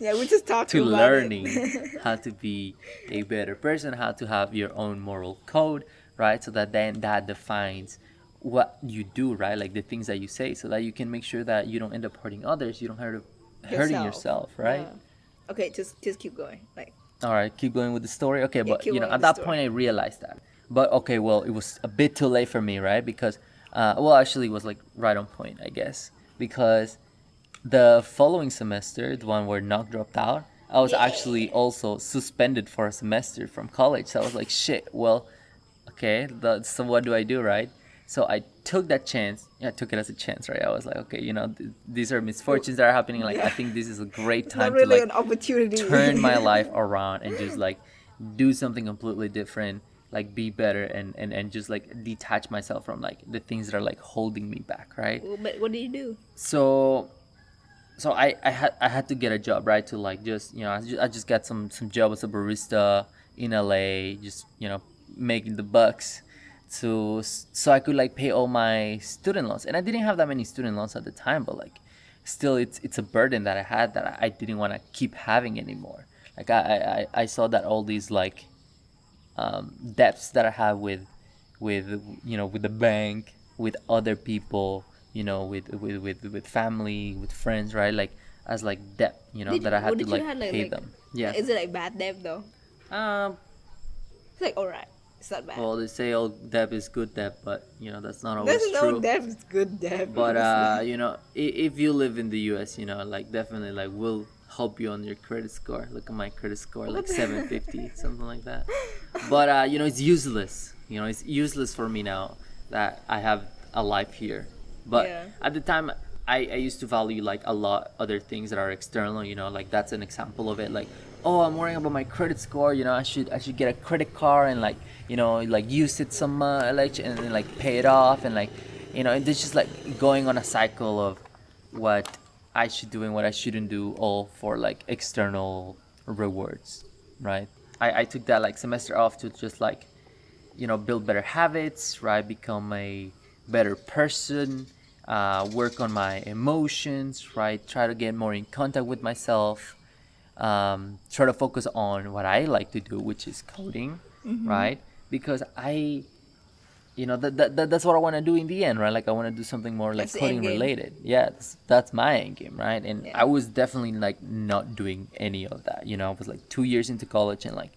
Speaker 1: yeah, we just talked
Speaker 2: To
Speaker 1: about
Speaker 2: learning
Speaker 1: it.
Speaker 2: how to be a better person, how to have your own moral code, right? So that then that defines what you do, right? Like the things that you say, so that you can make sure that you don't end up hurting others, you don't hurting yourself, right?
Speaker 1: Yeah. Okay, just keep going. Like,
Speaker 2: All right, keep going with the story. Okay, but
Speaker 1: keep
Speaker 2: you know,
Speaker 1: going
Speaker 2: at
Speaker 1: with the
Speaker 2: that
Speaker 1: story.
Speaker 2: point, I realized that. But okay, well, it was a bit too late for me, right? Because, well, actually, it was like right on point, I guess. Because the following semester, the one where Knock dropped out, I was actually also suspended for a semester from college. So I was like, shit. Well, okay, so what do I do, right? So I took that chance. Yeah, I took it as a chance, right? I was like, okay, you know, these are misfortunes that are happening. Like, I think this is a great
Speaker 1: it's
Speaker 2: time
Speaker 1: not really
Speaker 2: to
Speaker 1: an
Speaker 2: like
Speaker 1: opportunity.
Speaker 2: turn my life around and just like do something completely different, like be better and just like detach myself from like the things that are like holding me back, right?
Speaker 1: Well, but what did you do?
Speaker 2: So I had to get a job, right? To like just, you know, I just got some job as a barista in LA, just, you know, making the bucks so I could like pay all my student loans. And I didn't have that many student loans at the time, but like still it's a burden that I had that I didn't want to keep having anymore. Like I saw that all these like debts that I have with you know, with the bank, with other people, you know, with family, with friends, right? Like as like debt, you know, that I had to
Speaker 1: did you
Speaker 2: like
Speaker 1: have,
Speaker 2: pay them. Yeah.
Speaker 1: Is it like bad debt though? It's like alright. It's not bad.
Speaker 2: Well, they say all debt is good debt, but you know that's not always
Speaker 1: There's
Speaker 2: true.
Speaker 1: no debt. It's good debt.
Speaker 2: But
Speaker 1: honestly.
Speaker 2: you know, if you live in the U.S., you know, like definitely, like we'll help you on your credit score. Look at my credit score, like 750, something like that. But you know, it's useless. You know, it's useless for me now that I have a life here. But
Speaker 1: Yeah.
Speaker 2: at the time, I used to value like a lot other things that are external. You know, like that's an example of it. Like, oh, I'm worrying about my credit score. You know, I should get a credit card and like, you know, like use it some like and then like pay it off and like, you know, it's just like going on a cycle of what I should do and what I shouldn't do, all for like external rewards, right? I took that like semester off to just like, you know, build better habits, right? Become a better person, work on my emotions, right? Try to get more in contact with myself, try to focus on what I like to do, which is coding, right? Because you know, that's what I want to do in the end, right? Like I want to do something more like
Speaker 1: That's the
Speaker 2: coding
Speaker 1: end game.
Speaker 2: related. Yeah, that's my end game, right? And
Speaker 1: Yeah.
Speaker 2: I was definitely like not doing any of that. You know, I was like 2 years into college and like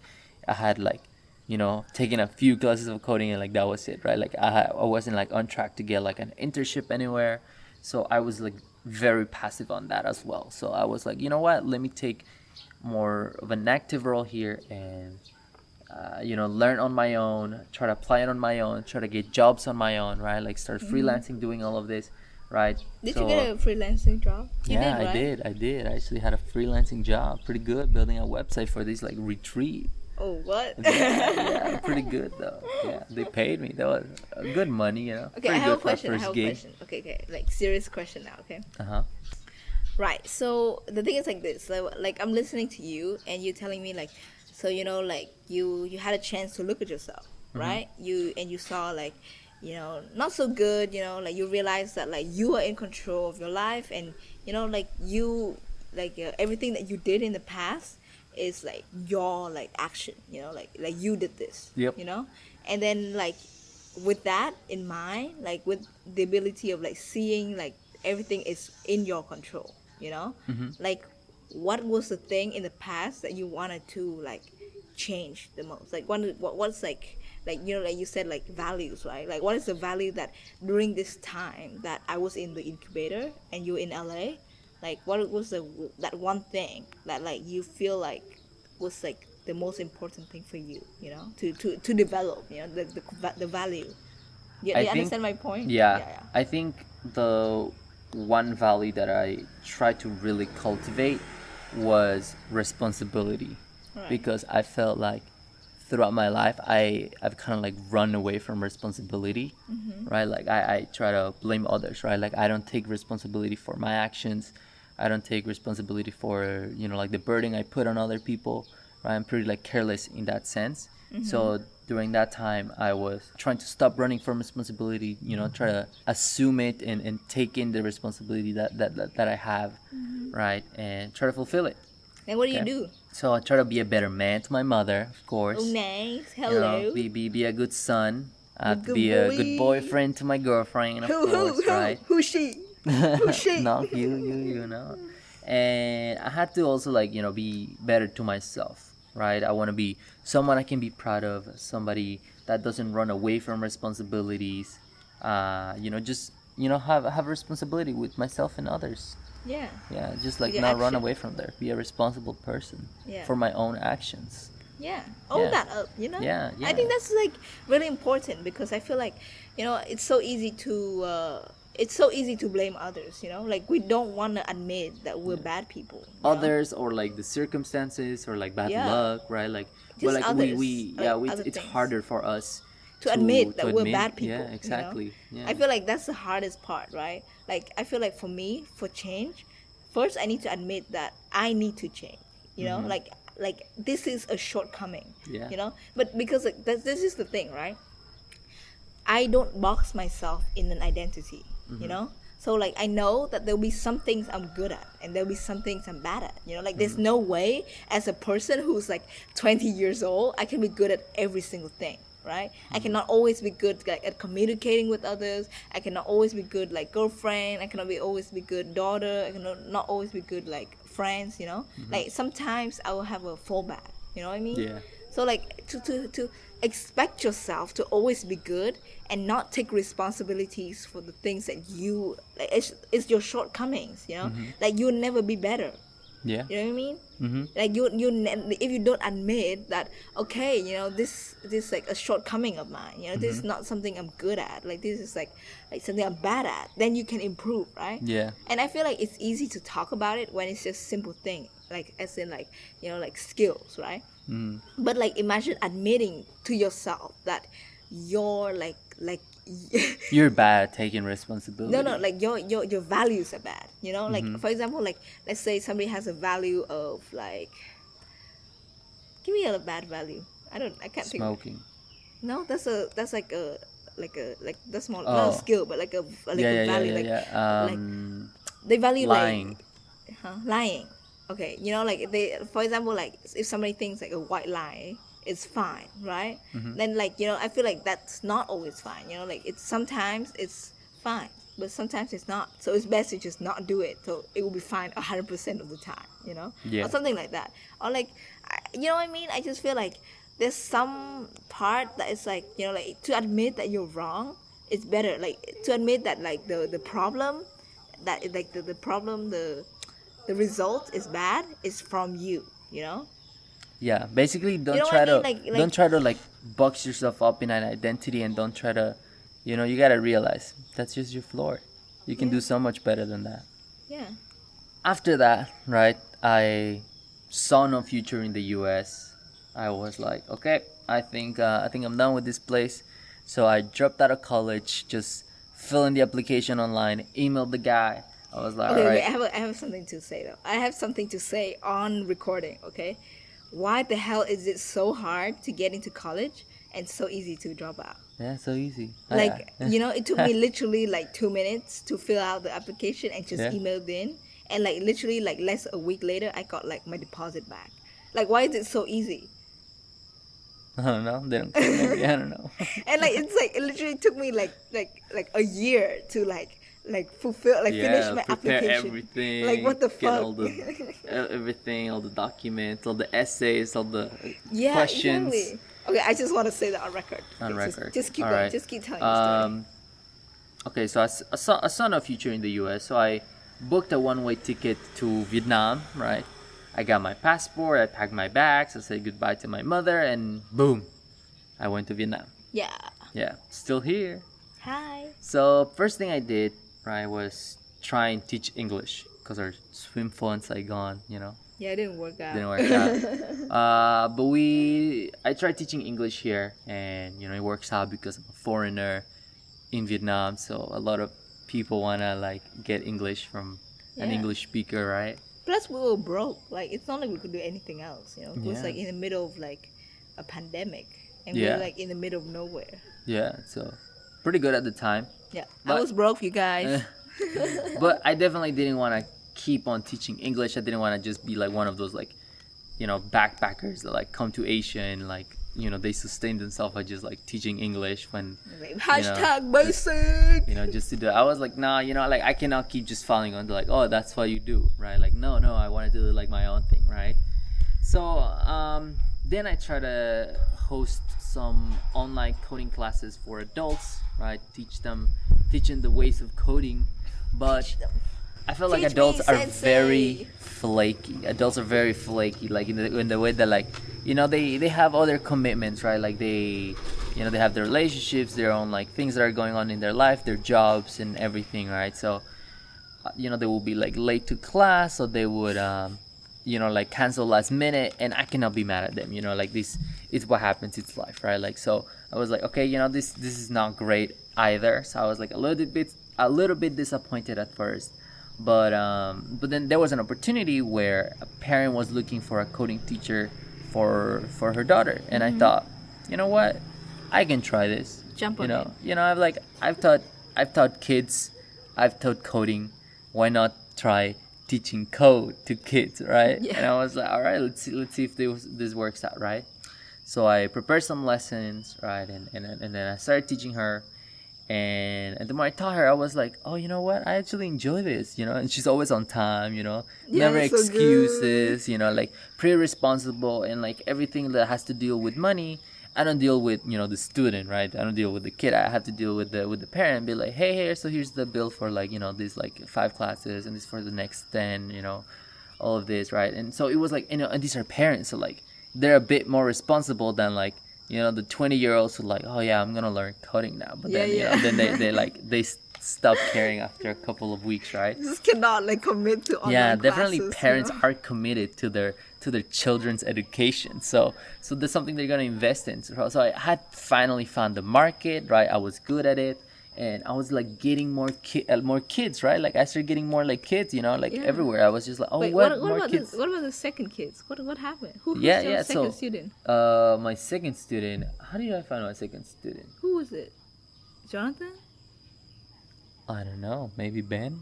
Speaker 2: I had like, you know, taken a few classes of coding and like that was it, right? Like I wasn't like on track to get like an internship anywhere. So I was like very passive on that as well. So I was like, you know what? Let me take more of an active role here and you know, learn on my own, try to apply it on my own, try to get jobs on my own, right? Like start freelancing, doing all of this, right?
Speaker 1: Did
Speaker 2: So,
Speaker 1: you get a freelancing job? You
Speaker 2: yeah,
Speaker 1: did, right?
Speaker 2: I did. I actually had a freelancing job, pretty good, building a website for this like retreat.
Speaker 1: Oh, what?
Speaker 2: Yeah, pretty good though. Yeah, they paid me. That was good money, you know.
Speaker 1: Okay, I
Speaker 2: Pretty
Speaker 1: have a
Speaker 2: good for a
Speaker 1: question. I
Speaker 2: first
Speaker 1: have a
Speaker 2: gig.
Speaker 1: question. Okay, like serious question now. Okay.
Speaker 2: Uh-huh.
Speaker 1: Right. So the thing is like this. Like I'm listening to you, and you're telling me like, so you know, like you had a chance to look at yourself, right? You saw like, you know, not so good. You know, like you realize that like you are in control of your life, and you know, like you like everything that you did in the past is like your like action. You know, like you did this.
Speaker 2: Yep.
Speaker 1: You know, and then like with that in mind, like with the ability of like seeing like everything is in your control, you know, like what was the thing in the past that you wanted to like change the most? Like what's like you know, like you said like values, right? Like what is the value that during this time that I was in the incubator and you in LA, like what was that one thing that like you feel like was like the most important thing for you, you know, to develop, you know, the value. You,
Speaker 2: I
Speaker 1: you
Speaker 2: think-
Speaker 1: understand my point?
Speaker 2: Yeah, I think the one value that I tried to really cultivate was responsibility,
Speaker 1: Right.
Speaker 2: because I felt like throughout my life I've kind of like run away from responsibility, right? Like I try to blame others, right? Like I don't take responsibility for my actions. I don't take responsibility for, you know, like the burden I put on other people, right? I'm pretty like careless in that sense. So during that time I was trying to stop running from responsibility, you know, try to assume it and take in the responsibility that I have, right? And try to fulfill it.
Speaker 1: And what do you
Speaker 2: Okay.
Speaker 1: do?
Speaker 2: So I try to be a better man to my mother, of course.
Speaker 1: Oh, nice.
Speaker 2: You
Speaker 1: Hello.
Speaker 2: know, be a good son. I have to
Speaker 1: good
Speaker 2: be a good
Speaker 1: boy.
Speaker 2: boyfriend to my girlfriend, of
Speaker 1: who
Speaker 2: course, right?
Speaker 1: who's she? Who's she?
Speaker 2: No, you know. And I had to also like, you know, be better to myself, right? I want to be someone I can be proud of, somebody that doesn't run away from responsibilities. You know, just, you know, have responsibility with myself and others.
Speaker 1: Yeah.
Speaker 2: Yeah, just like
Speaker 1: Your
Speaker 2: not run
Speaker 1: action.
Speaker 2: away from there. Be a responsible person
Speaker 1: Yeah.
Speaker 2: for my own actions.
Speaker 1: Yeah, own
Speaker 2: Yeah.
Speaker 1: that up, you know.
Speaker 2: Yeah,
Speaker 1: I think that's like really important because I feel like, you know, it's so easy to blame others, you know, like we don't want to admit that we're bad people, you know?
Speaker 2: Others, or like the circumstances, or like bad
Speaker 1: Yeah.
Speaker 2: luck, right? Like,
Speaker 1: Just
Speaker 2: but like
Speaker 1: others,
Speaker 2: we
Speaker 1: like
Speaker 2: yeah,
Speaker 1: other
Speaker 2: it's
Speaker 1: things.
Speaker 2: harder for us
Speaker 1: to admit that we're bad people.
Speaker 2: Yeah,
Speaker 1: you know?
Speaker 2: exactly. Yeah.
Speaker 1: I feel like that's the hardest part, right? Like I feel like for me, for change, first I need to admit that I need to change. You know, like this is a shortcoming.
Speaker 2: Yeah.
Speaker 1: You know, but because like, this is the thing, right? I don't box myself in an identity. You know. So like I know that there'll be some things I'm good at and there'll be some things I'm bad at. You know, like there's no way as a person who's like 20 years old I can be good at every single thing, right? I cannot always be good like at communicating with others. I cannot always be good like girlfriend. I cannot always be good daughter. I cannot not always be good like friends, you know? Like sometimes I will have a fallback, you know what I mean?
Speaker 2: Yeah.
Speaker 1: So like to expect yourself to always be good and not take responsibilities for the things that you like it's your shortcomings, you know? Like you'll never be better.
Speaker 2: Yeah.
Speaker 1: You know what I mean?
Speaker 2: Mm-hmm.
Speaker 1: Like if you don't admit that, okay, you know, this like a shortcoming of mine, you know, this is not something I'm good at, like this is like something I'm bad at, then you can improve, right?
Speaker 2: Yeah.
Speaker 1: And I feel like it's easy to talk about it when it's just simple thing, like as in like, you know, like skills, right? But like imagine admitting to yourself that you're like
Speaker 2: You're bad at taking responsibility.
Speaker 1: no, like your values are bad, you know, like for example, like let's say somebody has a value of like, give me a bad value. I can't think.
Speaker 2: Smoking.
Speaker 1: No, that's like that's small,
Speaker 2: Oh.
Speaker 1: not a skill, but like a value, they value
Speaker 2: lying.
Speaker 1: like lying. Okay, you know, like they, for example, like if somebody thinks like a white lie is fine, right? Then like, you know, I feel like that's not always fine. You know, like it's sometimes it's fine, but sometimes it's not. So it's best to just not do it. So it will be fine 100% of the time. You know,
Speaker 2: Yeah.
Speaker 1: or something like that. Or like, you know what I mean? I just feel like there's some part that is like, you know, like to admit that you're wrong, it's better. Like to admit that like the problem, that like the problem, the result is bad is from you. You know.
Speaker 2: Yeah, basically don't
Speaker 1: know what
Speaker 2: try
Speaker 1: I
Speaker 2: to
Speaker 1: mean? Like-
Speaker 2: don't try to like box yourself up in an identity, and don't try to, you know, you gotta realize that's just your floor. You can do so much better than that.
Speaker 1: Yeah.
Speaker 2: After that, right, I saw no future in the US. I was like, okay, I think I'm done with this place. So I dropped out of college, just fill in the application online, emailed the guy. I was like,
Speaker 1: Okay,
Speaker 2: all
Speaker 1: wait,
Speaker 2: right,
Speaker 1: I have something to say though. I have something to say on recording, okay? Why the hell is it so hard to get into college and so easy to drop out?
Speaker 2: yeah, so easy.
Speaker 1: Like, you know, it took me literally like 2 minutes to fill out the application and just
Speaker 2: Yeah.
Speaker 1: emailed in. And like literally like less a week later, I got like my deposit back. Like, why is it so easy?
Speaker 2: I don't know. They don't care, maybe. I don't know.
Speaker 1: And like, it's like, it literally took me like a year to like fulfill, like finish my
Speaker 2: prepare
Speaker 1: application.
Speaker 2: everything.
Speaker 1: Like, what the
Speaker 2: Get
Speaker 1: fuck?
Speaker 2: all the everything, all the documents, all the essays, all the
Speaker 1: Yeah,
Speaker 2: questions.
Speaker 1: exactly. Okay, I just want to say that on record.
Speaker 2: On
Speaker 1: Okay,
Speaker 2: record.
Speaker 1: Just keep
Speaker 2: All
Speaker 1: going.
Speaker 2: right.
Speaker 1: Just keep telling the story.
Speaker 2: Okay, so I saw no future in the US, so I booked a one-way ticket to Vietnam, right? I got my passport, I packed my bags, I said goodbye to my mother, and boom, I went to Vietnam.
Speaker 1: Yeah.
Speaker 2: Yeah, still here.
Speaker 1: Hi.
Speaker 2: So first thing I did, right, was try and teach English because our swim phone in Saigon,
Speaker 1: Yeah, it didn't work out.
Speaker 2: didn't work out. But I tried teaching English here, and it works out because I'm a foreigner in Vietnam, so a lot of people wanna like get English from an
Speaker 1: Yeah.
Speaker 2: English speaker, right?
Speaker 1: Plus, we were broke. Like, it's not like we could do anything else. It was
Speaker 2: Yeah.
Speaker 1: like in the middle of like a pandemic, and
Speaker 2: Yeah.
Speaker 1: we're like in the middle of nowhere.
Speaker 2: Yeah, so pretty good at the time.
Speaker 1: Yeah,
Speaker 2: But-
Speaker 1: I was broke, you guys.
Speaker 2: But I definitely didn't want to keep on teaching English. I didn't want to just be like one of those like, backpackers that like come to Asia and like, they sustain themselves by just like teaching English when,
Speaker 1: Like, hashtag basic.
Speaker 2: just to do it. I was like, nah, like I cannot keep just falling onto like, oh, that's what you do, right? Like, no, I want to do like my own thing, right? So then I try to host some online coding classes for adults, right? Teaching the ways of coding, but I feel like
Speaker 1: Teach
Speaker 2: adults
Speaker 1: me,
Speaker 2: are
Speaker 1: sensei.
Speaker 2: very flaky. Adults are very flaky, like in the way that like, they have other commitments, right? Like they have their relationships, their own like things that are going on in their life, their jobs and everything, right? So, they will be like late to class, or they would like cancel last minute, and I cannot be mad at them. Like this is what happens. It's life, right? Like, so I was like, okay, this is not great either. So I was like a little bit disappointed at first, but then there was an opportunity where a parent was looking for a coding teacher for her daughter, and I thought, you know what, I can try this.
Speaker 1: Jump on it.
Speaker 2: I've taught kids, I've taught coding. Why not try teaching code to kids, right?
Speaker 1: Yeah.
Speaker 2: And I was like, all right, let's see if this works out, right? So I prepared some lessons, right, and then I started teaching her, and the more I taught her, I was like, oh, you know what? I actually enjoy this, and she's always on time,
Speaker 1: Yeah,
Speaker 2: never
Speaker 1: that's so
Speaker 2: excuses, like pretty responsible, and like everything that has to deal with money. I don't deal with the student, right? I don't deal with the kid. I have to deal with the parent and be like, hey, so here's the bill for like these like 5 classes, and this for the next 10, all of this, right? And so it was like, and these are parents, so like they're a bit more responsible than like the 20-year-olds who like, oh yeah, I'm gonna learn coding now, but then then they stop caring after a couple of weeks, right?
Speaker 1: Just cannot like commit to online
Speaker 2: Yeah, definitely
Speaker 1: classes,
Speaker 2: parents are committed to their children's education, so that's something they're gonna invest in. So I had finally found the market, right? I was good at it, and I was like getting more kids, right? Like I started getting more like kids, like
Speaker 1: Yeah.
Speaker 2: everywhere. I was just like, oh,
Speaker 1: Wait,
Speaker 2: what
Speaker 1: what
Speaker 2: more
Speaker 1: about
Speaker 2: kids?
Speaker 1: what about the second kids? What happened? Who's
Speaker 2: Yeah,
Speaker 1: your
Speaker 2: yeah,
Speaker 1: second
Speaker 2: so-
Speaker 1: student?
Speaker 2: My second student. How did I find my second student?
Speaker 1: Who was it? Jonathan?
Speaker 2: I don't know. Maybe Ben.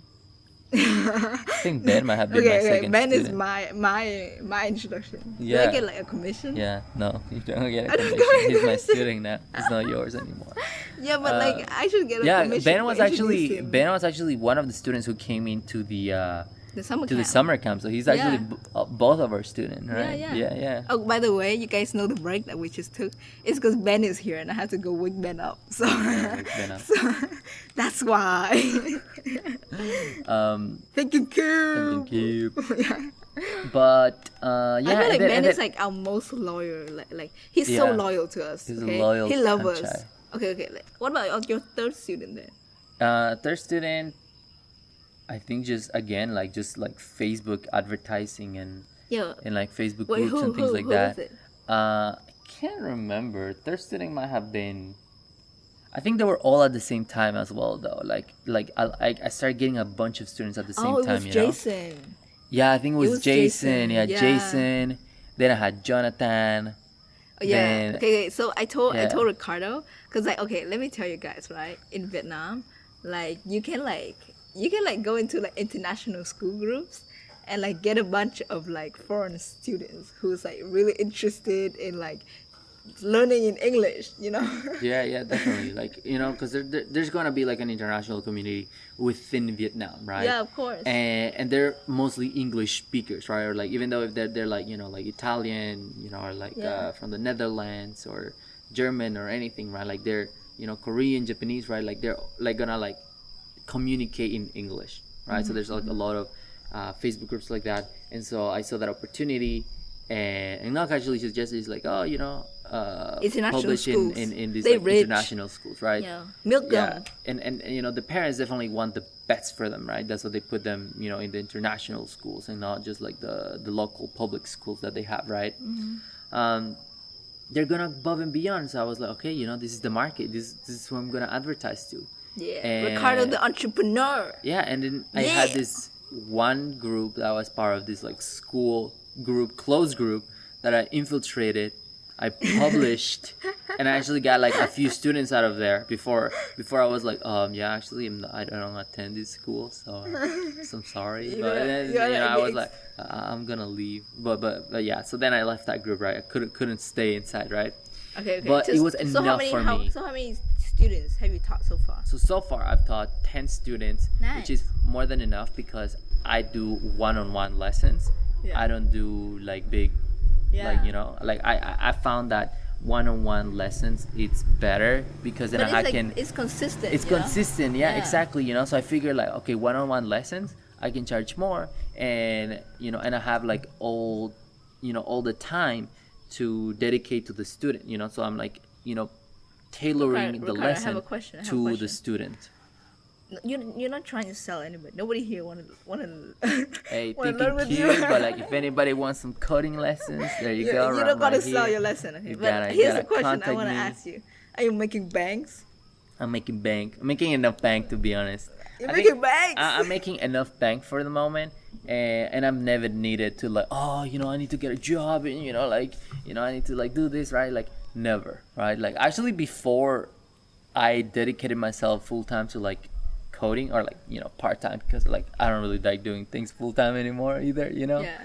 Speaker 2: I think Ben might have been my
Speaker 1: Okay,
Speaker 2: second
Speaker 1: Ben is
Speaker 2: student.
Speaker 1: my introduction. Did
Speaker 2: Yeah.
Speaker 1: I get like a commission?
Speaker 2: Yeah, no, you don't get a
Speaker 1: I don't
Speaker 2: commission.
Speaker 1: get a
Speaker 2: He's my
Speaker 1: commission.
Speaker 2: student now. He's not yours anymore.
Speaker 1: Yeah, but like I should get a
Speaker 2: Yeah,
Speaker 1: commission.
Speaker 2: Ben
Speaker 1: for
Speaker 2: was actually
Speaker 1: introducing
Speaker 2: one of the students who came into the
Speaker 1: the
Speaker 2: to the summer camp. So he's actually
Speaker 1: Yeah.
Speaker 2: both of our students, right?
Speaker 1: Yeah.
Speaker 2: yeah.
Speaker 1: Oh, by the way, you guys know the break that we just took. It's because Ben is here and I had to go wake Ben up. So,
Speaker 2: wake Ben up.
Speaker 1: so that's why. Thank you, Kim.
Speaker 2: Thank you.
Speaker 1: Yeah.
Speaker 2: But
Speaker 1: I
Speaker 2: yeah,
Speaker 1: feel like
Speaker 2: and then-
Speaker 1: Ben
Speaker 2: and
Speaker 1: is
Speaker 2: then-
Speaker 1: like our most loyal. Like he's so
Speaker 2: Yeah.
Speaker 1: loyal to us.
Speaker 2: He's a
Speaker 1: okay?
Speaker 2: loyal
Speaker 1: He loves us.
Speaker 2: Kamchai.
Speaker 1: Okay. What about your third student then?
Speaker 2: third student, I think just Facebook advertising and
Speaker 1: Yeah.
Speaker 2: like Facebook
Speaker 1: Wait,
Speaker 2: groups and things like
Speaker 1: who
Speaker 2: that.
Speaker 1: was it?
Speaker 2: I can't remember. Third student might have been. I think they were all at the same time as well, though. Like I started getting a bunch of students at the same
Speaker 1: Oh, it
Speaker 2: time.
Speaker 1: was
Speaker 2: you know.
Speaker 1: Jason.
Speaker 2: Yeah, I think it was,
Speaker 1: was
Speaker 2: Jason.
Speaker 1: Jason,
Speaker 2: Yeah,
Speaker 1: yeah.
Speaker 2: Jason. Then I had Jonathan.
Speaker 1: Oh, yeah.
Speaker 2: Then-
Speaker 1: Okay. So I told
Speaker 2: Yeah.
Speaker 1: Ricardo because like okay, let me tell you guys right in Vietnam, like you can go into like international school groups and like get a bunch of like foreign students who's like really interested in like learning in English, you know.
Speaker 2: Yeah, definitely. Like because there's gonna be like an international community within Vietnam, right?
Speaker 1: Yeah, of course.
Speaker 2: And they're mostly English speakers, right? Or like even though if they're like like Italian, or like
Speaker 1: Yeah.
Speaker 2: from the Netherlands or German or anything, right? Like they're Korean, Japanese, right? Like they're like gonna like communicate in English, right? So there's like a lot of Facebook groups like that. And so I saw that opportunity, and not casually suggested, it's like, oh,
Speaker 1: International
Speaker 2: publish
Speaker 1: schools.
Speaker 2: in these
Speaker 1: They
Speaker 2: like
Speaker 1: rich.
Speaker 2: international schools, right?
Speaker 1: Yeah, milk
Speaker 2: Yeah,
Speaker 1: them.
Speaker 2: and the parents definitely want the best for them, right? That's why they put them, in the international schools and not just like the local public schools that they have, right? They're gonna above and beyond. So I was like, okay, this is the market. This is who I'm gonna advertise to.
Speaker 1: Yeah,
Speaker 2: And-
Speaker 1: Ricardo the entrepreneur.
Speaker 2: Yeah, and then I had
Speaker 1: Yeah.
Speaker 2: this one group that was part of this like school group, closed group, that I infiltrated. I published, and I actually got like a few students out of there before I was like, yeah, actually, I don't attend this school, so I'm sorry. But then, I was like, I'm gonna leave. But yeah, so then I left that group, right? I couldn't stay inside, right?
Speaker 1: Okay.
Speaker 2: But it was
Speaker 1: so how
Speaker 2: enough
Speaker 1: many,
Speaker 2: for me.
Speaker 1: So how many students have you taught so far?
Speaker 2: So far I've taught 10 students, which
Speaker 1: Nice.
Speaker 2: is more than enough because I do one-on-one lessons.
Speaker 1: Yeah.
Speaker 2: I don't do like big,
Speaker 1: Yeah.
Speaker 2: like I found that one-on-one lessons it's better because then
Speaker 1: But
Speaker 2: I
Speaker 1: it's
Speaker 2: can
Speaker 1: it's consistent.
Speaker 2: it's
Speaker 1: you know?
Speaker 2: consistent, yeah,
Speaker 1: Yeah.
Speaker 2: exactly, so I figure like, okay, one-on-one lessons I can charge more, and and I have like all the time to dedicate to the student, so I'm like tailoring the
Speaker 1: Ricardo, I have
Speaker 2: lesson
Speaker 1: a question,
Speaker 2: to the student.
Speaker 1: You're not trying to sell anybody. Nobody here wanna
Speaker 2: Hey,
Speaker 1: wanna
Speaker 2: thinking
Speaker 1: learn with
Speaker 2: cute,
Speaker 1: you.
Speaker 2: but like if anybody wants some coding lessons, there you go.
Speaker 1: You
Speaker 2: right-
Speaker 1: don't gotta
Speaker 2: right
Speaker 1: sell
Speaker 2: here.
Speaker 1: your lesson. Okay,
Speaker 2: You
Speaker 1: but
Speaker 2: gotta-
Speaker 1: here's
Speaker 2: gotta
Speaker 1: the question I
Speaker 2: contact
Speaker 1: want to
Speaker 2: me.
Speaker 1: ask you: are you making banks?
Speaker 2: I'm making bank. I'm making enough bank, to be honest.
Speaker 1: You're
Speaker 2: I
Speaker 1: making
Speaker 2: think
Speaker 1: banks.
Speaker 2: I'm making enough bank for the moment, and I've never needed to like, oh, I need to get a job, and I need to like do this, right? Like never, right? Like actually before I dedicated myself full time to like coding, or like part time, because like I don't really like doing things full time anymore either.
Speaker 1: Yeah.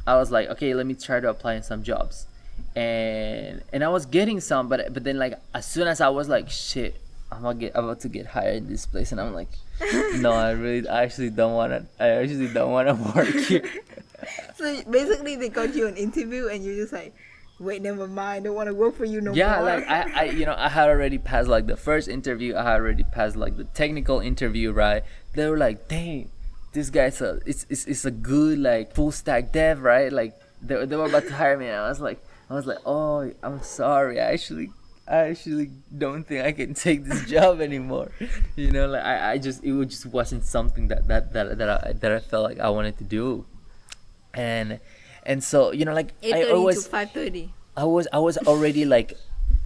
Speaker 2: I was like, okay, let me try to apply in some jobs, and I was getting some, but then like as soon as I was like, shit, I'm about to get hired in this place, and I'm like, no, I actually don't wanna work here.
Speaker 1: So basically, they got you an interview, and you're just like, wait, never mind. Don't want to work for you no
Speaker 2: Yeah,
Speaker 1: more.
Speaker 2: like I had already passed like the first interview. I had already passed like the technical interview, right? They were like, dang, this guy's it's a good like full stack dev, right? Like they were about to hire me, and I was like, oh, I'm sorry, I actually don't think I can take this job anymore. Like it just wasn't something that I felt like I wanted to do, and so like I
Speaker 1: 8:30
Speaker 2: always.
Speaker 1: to 5:30.
Speaker 2: I was already like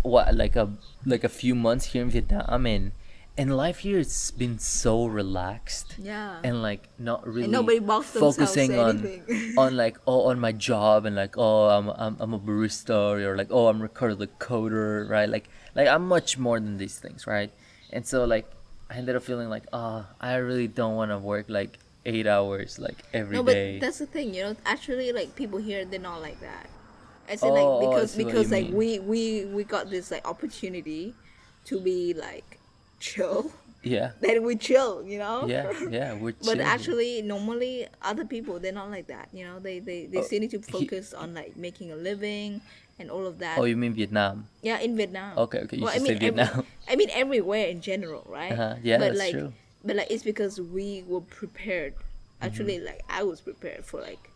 Speaker 2: a few months here in Vietnam, and life here has been so relaxed,
Speaker 1: Yeah.
Speaker 2: and like not really
Speaker 1: And nobody box themselves
Speaker 2: focusing
Speaker 1: to
Speaker 2: on
Speaker 1: anything.
Speaker 2: on like on my job, and like, oh, I'm a barista, or like, oh, I'm Ricardo the coder, right? Like I'm much more than these things, right? And so like I ended up feeling like, oh, I really don't want to work like 8 hours like every
Speaker 1: No,
Speaker 2: day.
Speaker 1: but that's the thing, actually, like people here, they're not like that. I say
Speaker 2: Oh,
Speaker 1: like
Speaker 2: I
Speaker 1: because
Speaker 2: see what
Speaker 1: because
Speaker 2: you
Speaker 1: like
Speaker 2: mean.
Speaker 1: we got this like opportunity to be like chill.
Speaker 2: yeah,
Speaker 1: Then we chill,
Speaker 2: yeah, we're
Speaker 1: But
Speaker 2: chilling.
Speaker 1: actually, normally other people, they're not like that. They still need to focus on like making a living and all of that.
Speaker 2: Oh, you mean Vietnam?
Speaker 1: Yeah, in Vietnam.
Speaker 2: Okay, you should say Vietnam.
Speaker 1: I mean everywhere in general, right?
Speaker 2: Yeah,
Speaker 1: but
Speaker 2: that's
Speaker 1: like,
Speaker 2: true.
Speaker 1: But like it's because we were prepared. Actually,
Speaker 2: Mm-hmm.
Speaker 1: like I was prepared for like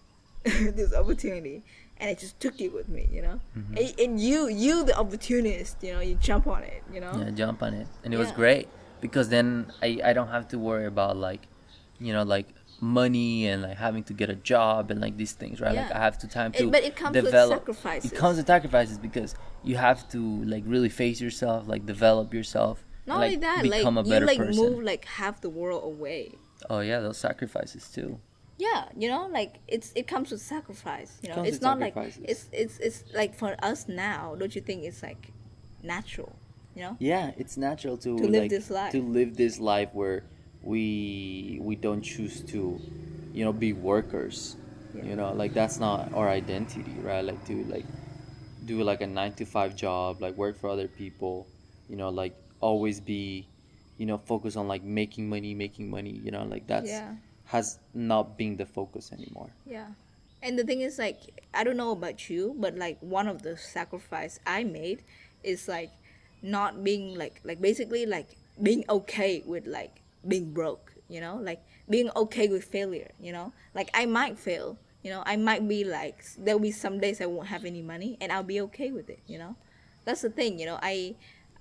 Speaker 1: this opportunity, and I just took it with me,
Speaker 2: Mm-hmm.
Speaker 1: And you the opportunist, you jump on it,
Speaker 2: Yeah, jump on it, and it was
Speaker 1: Yeah.
Speaker 2: great because then I don't have to worry about like, like money and like having to get a job and like these things, right? Like
Speaker 1: Yeah.
Speaker 2: I have to time to
Speaker 1: But it comes with
Speaker 2: develop.
Speaker 1: sacrifices.
Speaker 2: It comes with sacrifices because you have to like really face yourself, like develop yourself,
Speaker 1: Not
Speaker 2: and,
Speaker 1: only that,
Speaker 2: become
Speaker 1: like
Speaker 2: a better
Speaker 1: you like
Speaker 2: person.
Speaker 1: move like half the world away.
Speaker 2: Oh yeah, those sacrifices too.
Speaker 1: Yeah, like it comes with sacrifice.
Speaker 2: comes
Speaker 1: It's
Speaker 2: with
Speaker 1: not like
Speaker 2: sacrifices.
Speaker 1: it's like for us now. Don't you think it's like natural?
Speaker 2: Yeah, it's natural to
Speaker 1: live
Speaker 2: like,
Speaker 1: this life.
Speaker 2: to live this life where we don't choose to, be workers. Like that's not our identity, right? Like to like do like a 9 to 5 job, like work for other people, like always be, focus on like making money, like that's
Speaker 1: Yeah.
Speaker 2: has not been the focus anymore.
Speaker 1: Yeah. And the thing is, like, I don't know about you, but like one of the sacrifice I made is like not being like basically like being okay with like being broke. you know, like being okay with failure, you know, like I might fail, you know, I might be like, there'll be some days I won't have any money and I'll be okay with it, you know. That's the thing, you know,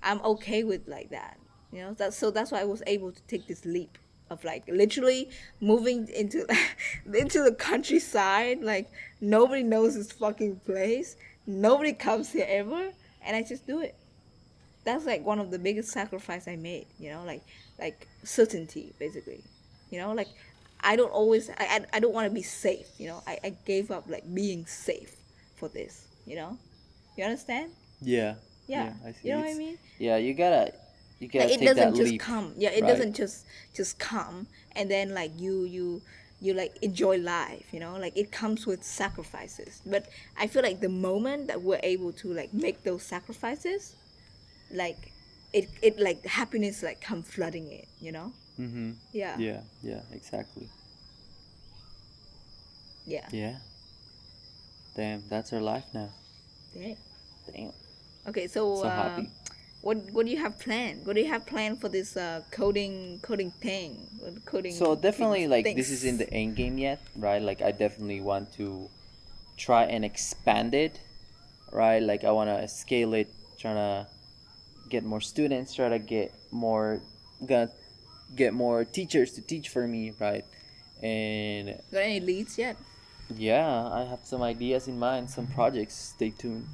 Speaker 1: I'm okay with like that, you know. That's why I was able to take this leap of like literally moving into into the countryside, like nobody knows this fucking place, nobody comes here ever, and I just do it. That's like one of the biggest sacrifice I made, you know, like certainty basically, you know, like I don't always I don't want to be safe, you know. I gave up like being safe for this, you know. You understand?
Speaker 2: Yeah.
Speaker 1: Yeah,
Speaker 2: I see.
Speaker 1: you know what I mean.
Speaker 2: Yeah, you gotta
Speaker 1: Like it
Speaker 2: take that
Speaker 1: doesn't just
Speaker 2: leap.
Speaker 1: come, yeah, it
Speaker 2: Right.
Speaker 1: doesn't just come and then like you like enjoy life, you know, like it comes with sacrifices. But I feel like the moment that we're able to like make those sacrifices, like it like happiness like come flooding in, you know.
Speaker 2: Mm-hmm.
Speaker 1: Yeah,
Speaker 2: Yeah, exactly.
Speaker 1: yeah.
Speaker 2: Yeah. Damn, that's our life now.
Speaker 1: Yeah.
Speaker 2: Damn.
Speaker 1: Okay, so
Speaker 2: So happy.
Speaker 1: what do you have planned? What do you have planned for this coding thing? Coding
Speaker 2: So definitely
Speaker 1: things,
Speaker 2: like this is in the end game yet, right? Like I definitely want to try and expand it, right? Like I want to scale it, trying to get more students, try to gonna get more teachers to teach for me, right? And
Speaker 1: Got any leads yet?
Speaker 2: yeah, I have some ideas in mind, some projects. Stay tuned.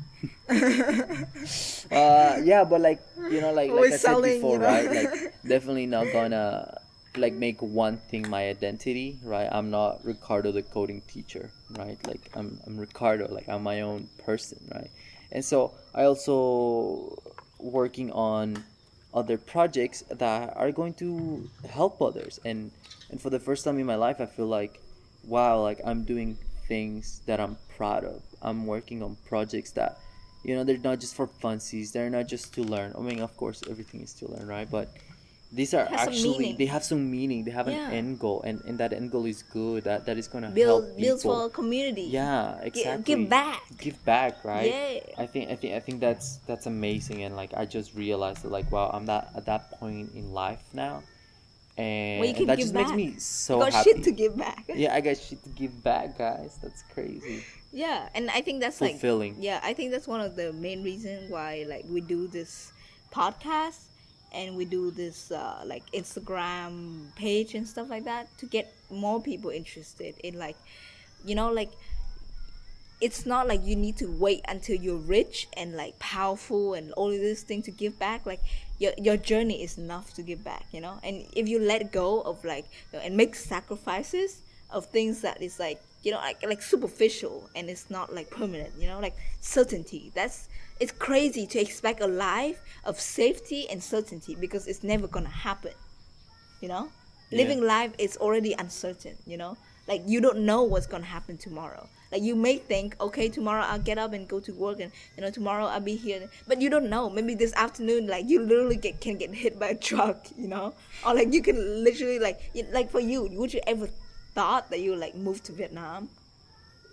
Speaker 2: Yeah, but like like
Speaker 1: Always
Speaker 2: I said
Speaker 1: selling,
Speaker 2: before,
Speaker 1: you know?
Speaker 2: right? Like definitely not gonna like make one thing my identity, right? I'm not Ricardo the coding teacher, right? Like I'm Ricardo, like I'm my own person, right? And so I also working on other projects that are going to help others, and for the first time in my life I feel like wow, like I'm doing things that I'm proud of. I'm working on projects that they're not just for funsies, they're not just to learn. I mean, of course everything is to learn, right? But these are
Speaker 1: Has some
Speaker 2: actually,
Speaker 1: meaning.
Speaker 2: they have some meaning, they have
Speaker 1: Yeah.
Speaker 2: an end goal, and that end goal is good, that is gonna help
Speaker 1: Builds
Speaker 2: people.
Speaker 1: for a community.
Speaker 2: Yeah, exactly.
Speaker 1: Give back.
Speaker 2: Give back, right?
Speaker 1: Yeah.
Speaker 2: I think that's amazing, and like I just realized that like wow, I'm that at that point in life now, and,
Speaker 1: Well, you can
Speaker 2: that
Speaker 1: give
Speaker 2: just
Speaker 1: back.
Speaker 2: makes me so
Speaker 1: You got
Speaker 2: happy.
Speaker 1: shit to give back.
Speaker 2: Yeah, I got shit to give back, guys. That's crazy.
Speaker 1: Yeah, and I think that's
Speaker 2: Fulfilling.
Speaker 1: like, yeah, I think that's one of the main reasons why like we do this podcast and we do this like Instagram page and stuff like that, to get more people interested in like, like it's not like you need to wait until you're rich and like powerful and all of this thing to give back. Like your journey is enough to give back, and if you let go of like, and make sacrifices of things that is like, like superficial and it's not like permanent, like certainty. It's crazy to expect a life of safety and certainty, because it's never gonna happen.
Speaker 2: Yeah.
Speaker 1: Living life is already uncertain. Like you don't know what's gonna happen tomorrow. Like you may think, okay, tomorrow I'll get up and go to work, and tomorrow I'll be here, but you don't know. Maybe this afternoon, like you literally can get hit by a truck, or like you can literally like for you, would you ever thought that you like move to Vietnam?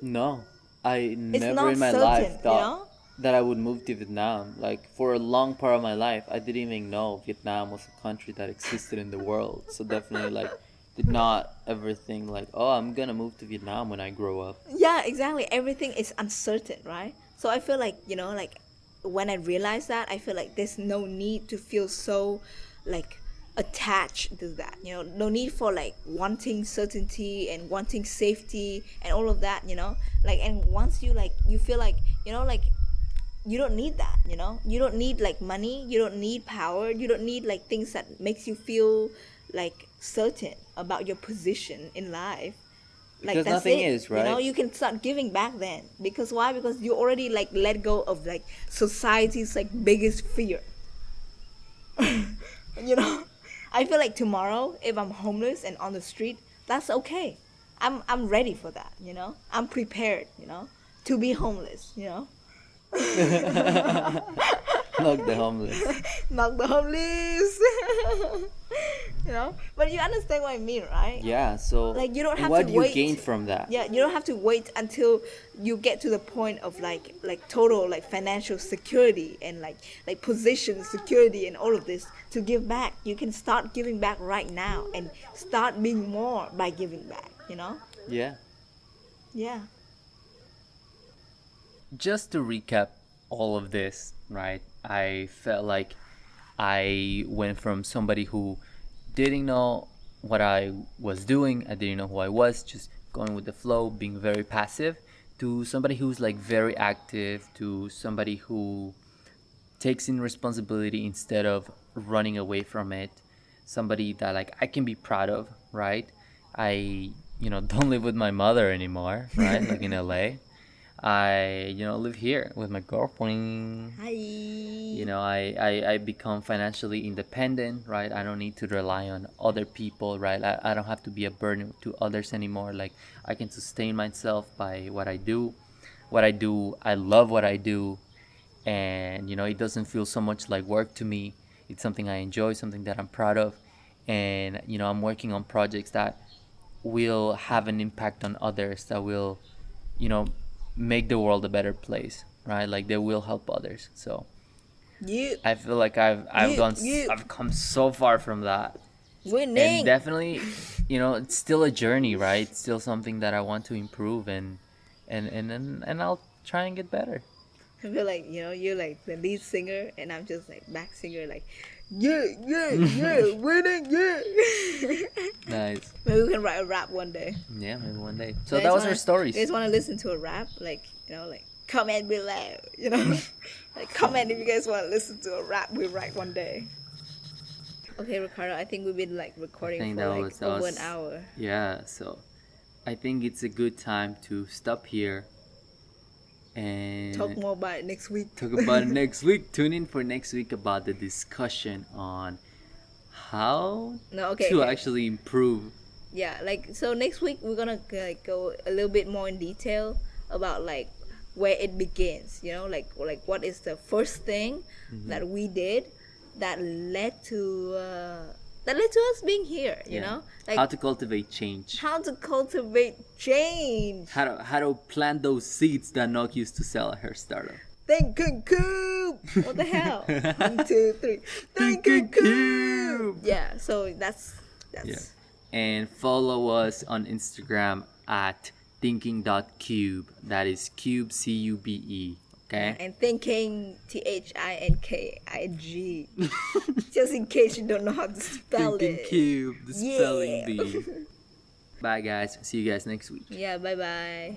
Speaker 2: No, I
Speaker 1: It's
Speaker 2: never
Speaker 1: not
Speaker 2: in my
Speaker 1: certain,
Speaker 2: life thought that I would move to Vietnam. Like for a long part of my life, I didn't even know Vietnam was a country that existed in the world. So definitely like did not ever think like, oh, I'm gonna move to Vietnam when I grow up.
Speaker 1: Yeah, exactly. Everything is uncertain, right? So I feel like, like when I realized that, I feel like there's no need to feel so like attached to that. No need for like wanting certainty and wanting safety and all of that. Like, and once you like, you feel like, like you don't need that. You don't need like money, you don't need power, you don't need like things that makes you feel like certain about your position in life. Like
Speaker 2: Because
Speaker 1: that's
Speaker 2: nothing
Speaker 1: it.
Speaker 2: is, right?
Speaker 1: You can start giving back then. Because why? Because you already like let go of like society's like biggest fear. I feel like tomorrow, if I'm homeless and on the street, that's okay. I'm ready for that. I'm prepared. To be homeless.
Speaker 2: Not the homeless.
Speaker 1: Not the homeless. You know, but you understand what I mean, right?
Speaker 2: Yeah, so
Speaker 1: Like, you don't have
Speaker 2: what
Speaker 1: to
Speaker 2: do you
Speaker 1: wait.
Speaker 2: gain from that?
Speaker 1: Yeah, you don't have to wait until you get to the point of like total like financial security and like position security and all of this to give back. You can start giving back right now and start being more by giving back, you know?
Speaker 2: Yeah.
Speaker 1: Yeah.
Speaker 2: Just to recap all of this, right? I felt like I went from somebody who didn't know what I was doing, I didn't know who I was, just going with the flow, being very passive, to somebody who's like very active, to somebody who takes in responsibility instead of running away from it, somebody that like I can be proud of, right? I don't live with my mother anymore, right? Like in LA. I live here with my girlfriend.
Speaker 1: Hi.
Speaker 2: I become financially independent, right? I don't need to rely on other people, right? I don't have to be a burden to others anymore. Like, I can sustain myself by what I do. I love what I do, and it doesn't feel so much like work to me. It's something I enjoy, something that I'm proud of, and I'm working on projects that will have an impact on others, that will you know make the world a better place, right? Like, they will help others. So
Speaker 1: You
Speaker 2: I feel like I've come so far from that, and
Speaker 1: winning.
Speaker 2: definitely it's still a journey, right? It's still something that I want to improve, and I'll try and get better.
Speaker 1: I feel like, you're like the lead singer and I'm just like back singer, like yeah, winning, yeah.
Speaker 2: Nice.
Speaker 1: Maybe we can write a rap one day.
Speaker 2: Yeah, maybe one day. So
Speaker 1: You
Speaker 2: that
Speaker 1: guys
Speaker 2: was our
Speaker 1: wanna-
Speaker 2: stories.
Speaker 1: You guys want to listen to a rap? Like, like comment below, like comment if you guys want to listen to a rap we write one day. Okay, Ricardo, I think we've been like recording
Speaker 2: think
Speaker 1: for
Speaker 2: that
Speaker 1: like
Speaker 2: was- that
Speaker 1: over
Speaker 2: was-
Speaker 1: an hour.
Speaker 2: Yeah, so I think it's a good time to stop here and
Speaker 1: Talk more about it next week.
Speaker 2: talk about it next week. Tune in for next week about the discussion on how
Speaker 1: No, okay.
Speaker 2: to
Speaker 1: okay.
Speaker 2: actually improve.
Speaker 1: Yeah, like, so next week we're gonna like go a little bit more in detail about like where it begins, like what is the first thing that we did that led to us being here, like
Speaker 2: How to cultivate change.
Speaker 1: how to cultivate change.
Speaker 2: How to plant those seeds that Nok used to sell at her startup.
Speaker 1: Thinking cube. What the hell? 1, 2, 3. Thinking cube. Yeah, so that's
Speaker 2: Yeah. And follow us on Instagram at thinking.cube. That is cube, CUBE. Okay?
Speaker 1: and thinking THINKIG. Just in case you don't know how to spell
Speaker 2: Thinking
Speaker 1: it.
Speaker 2: cube, the
Speaker 1: Yeah.
Speaker 2: spelling bee. Bye, guys. See you guys next week.
Speaker 1: Yeah, bye bye.